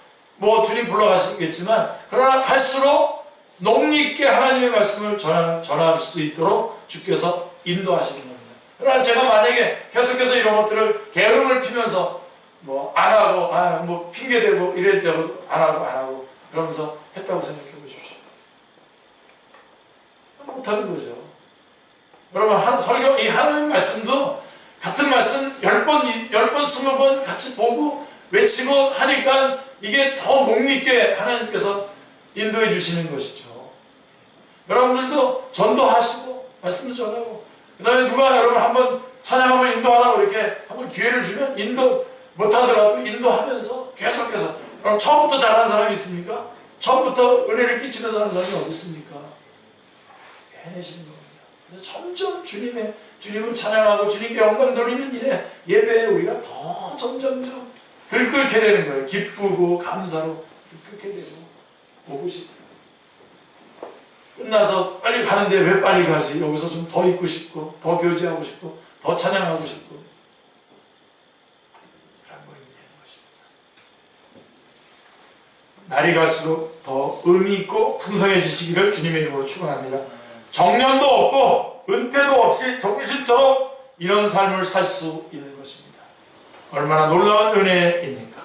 주님 불러가시겠지만 그러나 갈수록 녹있게 하나님의 말씀을 전할 수 있도록 주께서 인도하시는 겁니다. 그러나 제가 만약에 계속해서 이런 것들을 게으름을 피면서 안 하고 핑계대고 이래대고 안 하고 그러면서 했다고 생각해 보십시오. 못하는 거죠. 여러분 이 하나님 말씀도 같은 말씀 10번, 20번 같이 보고 외치고 하니까 이게 더 목있게 하나님께서 인도해 주시는 것이죠. 여러분들도 전도하시고 말씀도 전하고 그 다음에 누가 여러분 한번 찬양 한번 인도하라고 이렇게 한번 기회를 주면 인도 못하더라도 인도하면서 계속해서 그럼 처음부터 잘하는 사람이 있습니까? 처음부터 은혜를 끼치는 사람이 어디 있습니까? 해내시는 겁니다. 그래서 점점 주님을 찬양하고 주님께 영광 돌리는 일에 예배에 우리가 더 점점점 들끓게 되는 거예요. 기쁘고 감사로 들끓게 되고 보고 싶고 끝나서 빨리 가는데 왜 빨리 가지? 여기서 좀 더 있고 싶고 더 교제하고 싶고 더 찬양하고 싶고 그런 모임이 되는 것입니다. 날이 갈수록 더 의미 있고 풍성해지시기를 주님의 이름으로 축원합니다. 정년도 없고 은퇴도 없이 조금씩도록 이런 삶을 살 수 있는 것입니다. 얼마나 놀라운 은혜입니까?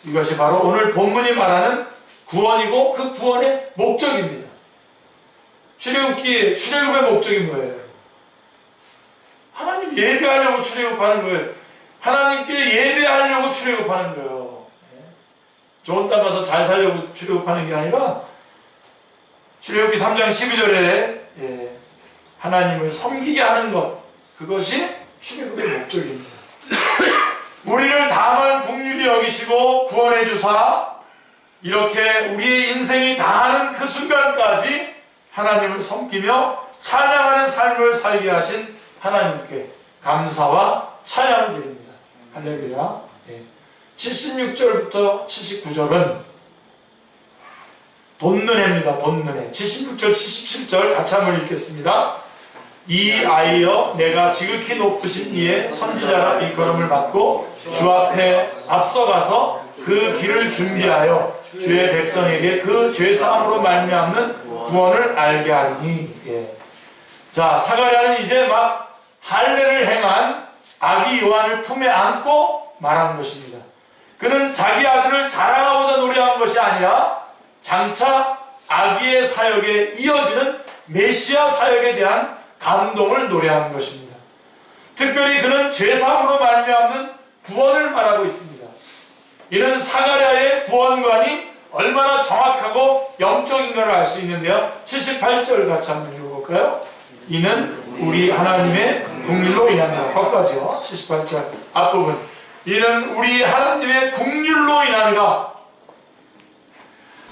이것이 바로 오늘 본문이 말하는 구원이고 그 구원의 목적입니다. 출애굽의 목적이 뭐예요? 하나님 예배하려고 출애굽하는 거예요. 하나님께 예배하려고 출애굽하는 거예요. 좋은 땅 가서 잘 살려고 출애굽하는 게 아니라 출애굽기 3장 12절에 하나님을 섬기게 하는 것, 그것이 출애굽의 목적입니다. 우리를 다만 긍휼히 여기시고 구원해 주사 이렇게 우리의 인생이 다하는 그 순간까지 하나님을 섬기며 찬양하는 삶을 살게 하신 하나님께 감사와 찬양을 드립니다. 할렐루야. 76절부터 79절은 돈느네입니다. 돈느네. 76절, 77절 같이 한번 읽겠습니다. 이 아이여 내가 지극히 높으신 이의 선지자라 일컬음을 받고 주 앞에 앞서가서 그 길을 준비하여 주의 백성에게 그 죄사함으로 말미암는 구원을 알게 하리니. 자, 사가랴는 이제 막 할례를 행한 아기 요한을 품에 안고 말한 것입니다. 그는 자기 아들을 자랑하고자 노래한 것이 아니라 장차 아기의 사역에 이어지는 메시아 사역에 대한 감동을 노래한 것입니다. 특별히 그는 죄사함으로 말미암는 구원을 말하고 있습니다. 이는 사가랴의 구원관이 얼마나 정확하고 영적인가를 알 수 있는데요. 78절 같이 한번 읽어볼까요? 이는 우리 하나님의 긍휼로 인함이다. 거기까지요. 78절 앞부분. 이는 우리 하나님의 긍휼로 인함이다.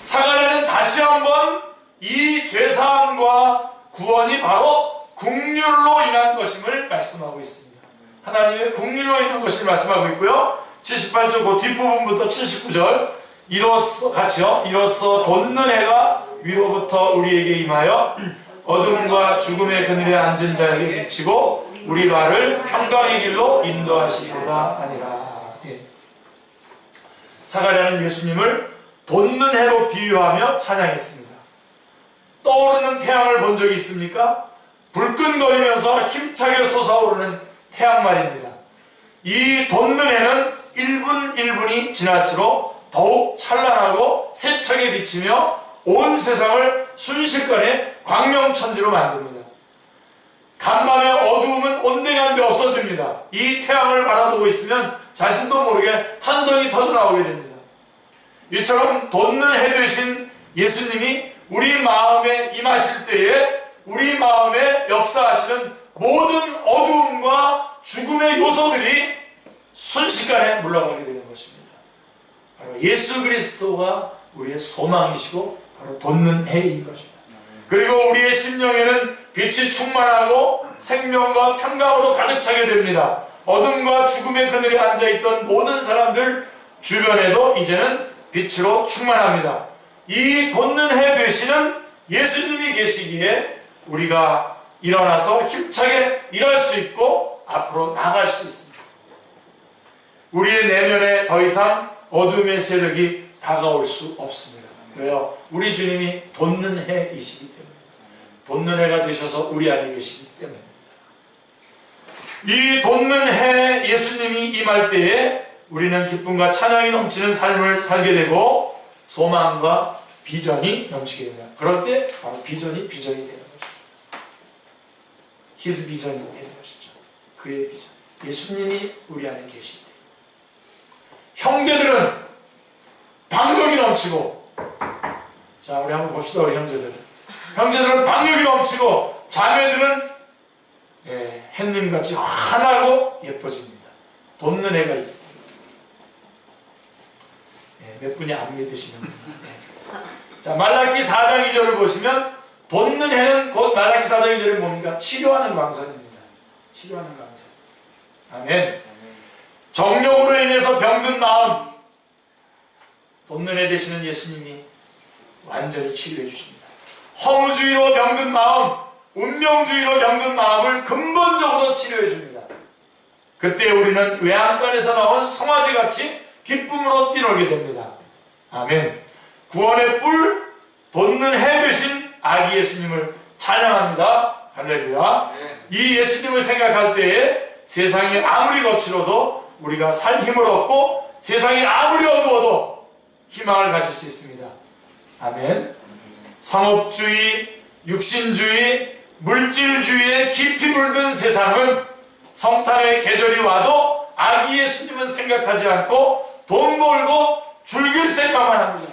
사가랴는 다시 한번 이 죄사함과 구원이 바로 긍휼로 인한 것임을 말씀하고 있습니다. 하나님의 긍휼로 인한 것을 말씀하고 있고요. 78절 그 뒷부분부터 79절 이로써 같이요. 이로써 돋는 해가 위로부터 우리에게 임하여 어둠과 죽음의 그늘에 앉은 자에게 비치고 우리 발을 평강의 길로 인도하시리로다 하니라. 사가랴는 예수님을 돋는 해로 비유하며 찬양했습니다. 떠오르는 태양을 본 적이 있습니까? 불끈거리면서 힘차게 솟아오르는 태양 말입니다. 이 돋는 해는 1분 1분이 지날수록 더욱 찬란하고 세차게 비치며 온 세상을 순식간에 광명천지로 만듭니다. 간밤에 없어집니다. 이 태양을 바라보고 있으면 자신도 모르게 탄성이 터져나오게 됩니다. 이처럼 돋는 해 되신 예수님이 우리 마음에 임하실 때에 우리 마음에 역사하시는 모든 어두움과 죽음의 요소들이 순식간에 물러가게 되는 것입니다. 바로 예수 그리스도가 우리의 소망이시고 바로 돋는 해인 것입니다. 그리고 우리의 심령에는 빛이 충만하고 생명과 평강으로 가득 차게 됩니다. 어둠과 죽음의 그늘에 앉아있던 모든 사람들 주변에도 이제는 빛으로 충만합니다. 이 돋는 해 되시는 예수님이 계시기에 우리가 일어나서 힘차게 일할 수 있고 앞으로 나아갈 수 있습니다. 우리의 내면에 더 이상 어둠의 세력이 다가올 수 없습니다. 왜요? 우리 주님이 돋는 해이시기 때문에, 돋는 해가 되셔서 우리 안에 계시기 때문에. 이 돋는 해 예수님이 임할 때에 우리는 기쁨과 찬양이 넘치는 삶을 살게 되고 소망과 비전이 넘치게 됩니다. 그럴 때 바로 비전이 되는 것이죠. His 비전이 되는 것이죠. 그의 비전. 예수님이 우리 안에 계실 때. 형제들은 방력이 넘치고, 자, 우리 한번 봅시다. 우리 형제들은 방력이 넘치고 자매들은 햇님같이 환하고 예뻐집니다. 돋는 해가 있기 때문에. 몇 분이 안 믿으시는 분. 자, 말라기 4장 2절을 보시면 돋는 해는 곧 말라기 4장 2절이 뭡니까? 치료하는 광선입니다. 치료하는 광선. 아멘. 정욕으로 인해서 병든 마음, 돋는 해 되시는 예수님이 완전히 치료해 주십니다. 허무주의로 병든 마음, 운명주의로 병든 마음을 근본적으로 치료해 줍니다. 그때 우리는 외양간에서 나온 송아지같이 기쁨으로 뛰놀게 됩니다. 아멘. 구원의 뿔, 돋는 해 되신 아기 예수님을 찬양합니다. 할렐루야. 이 예수님을 생각할 때에 세상이 아무리 거칠어도 우리가 살 힘을 얻고 세상이 아무리 어두워도 희망을 가질 수 있습니다. 아멘. 상업주의, 육신주의, 물질주의에 깊이 물든 세상은 성탄의 계절이 와도 아기 예수님은 생각하지 않고 돈 벌고 즐길 생각만 합니다.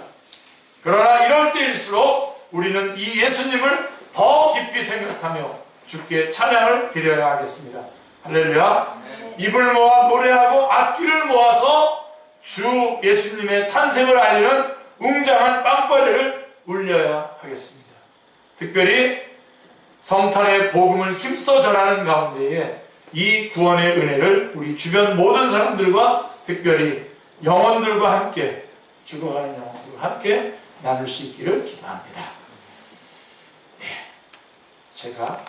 그러나 이럴 때일수록 우리는 이 예수님을 더 깊이 생각하며 주께 찬양을 드려야 하겠습니다. 할렐루야. 입을 모아 노래하고 악기를 모아서 주 예수님의 탄생을 알리는 웅장한 빵빠레를 울려야 하겠습니다. 특별히 성탄의 복음을 힘써 전하는 가운데에 이 구원의 은혜를 우리 주변 모든 사람들과 특별히 영혼들과 함께, 죽어가는 영혼들과 함께 나눌 수 있기를 기도합니다. 제가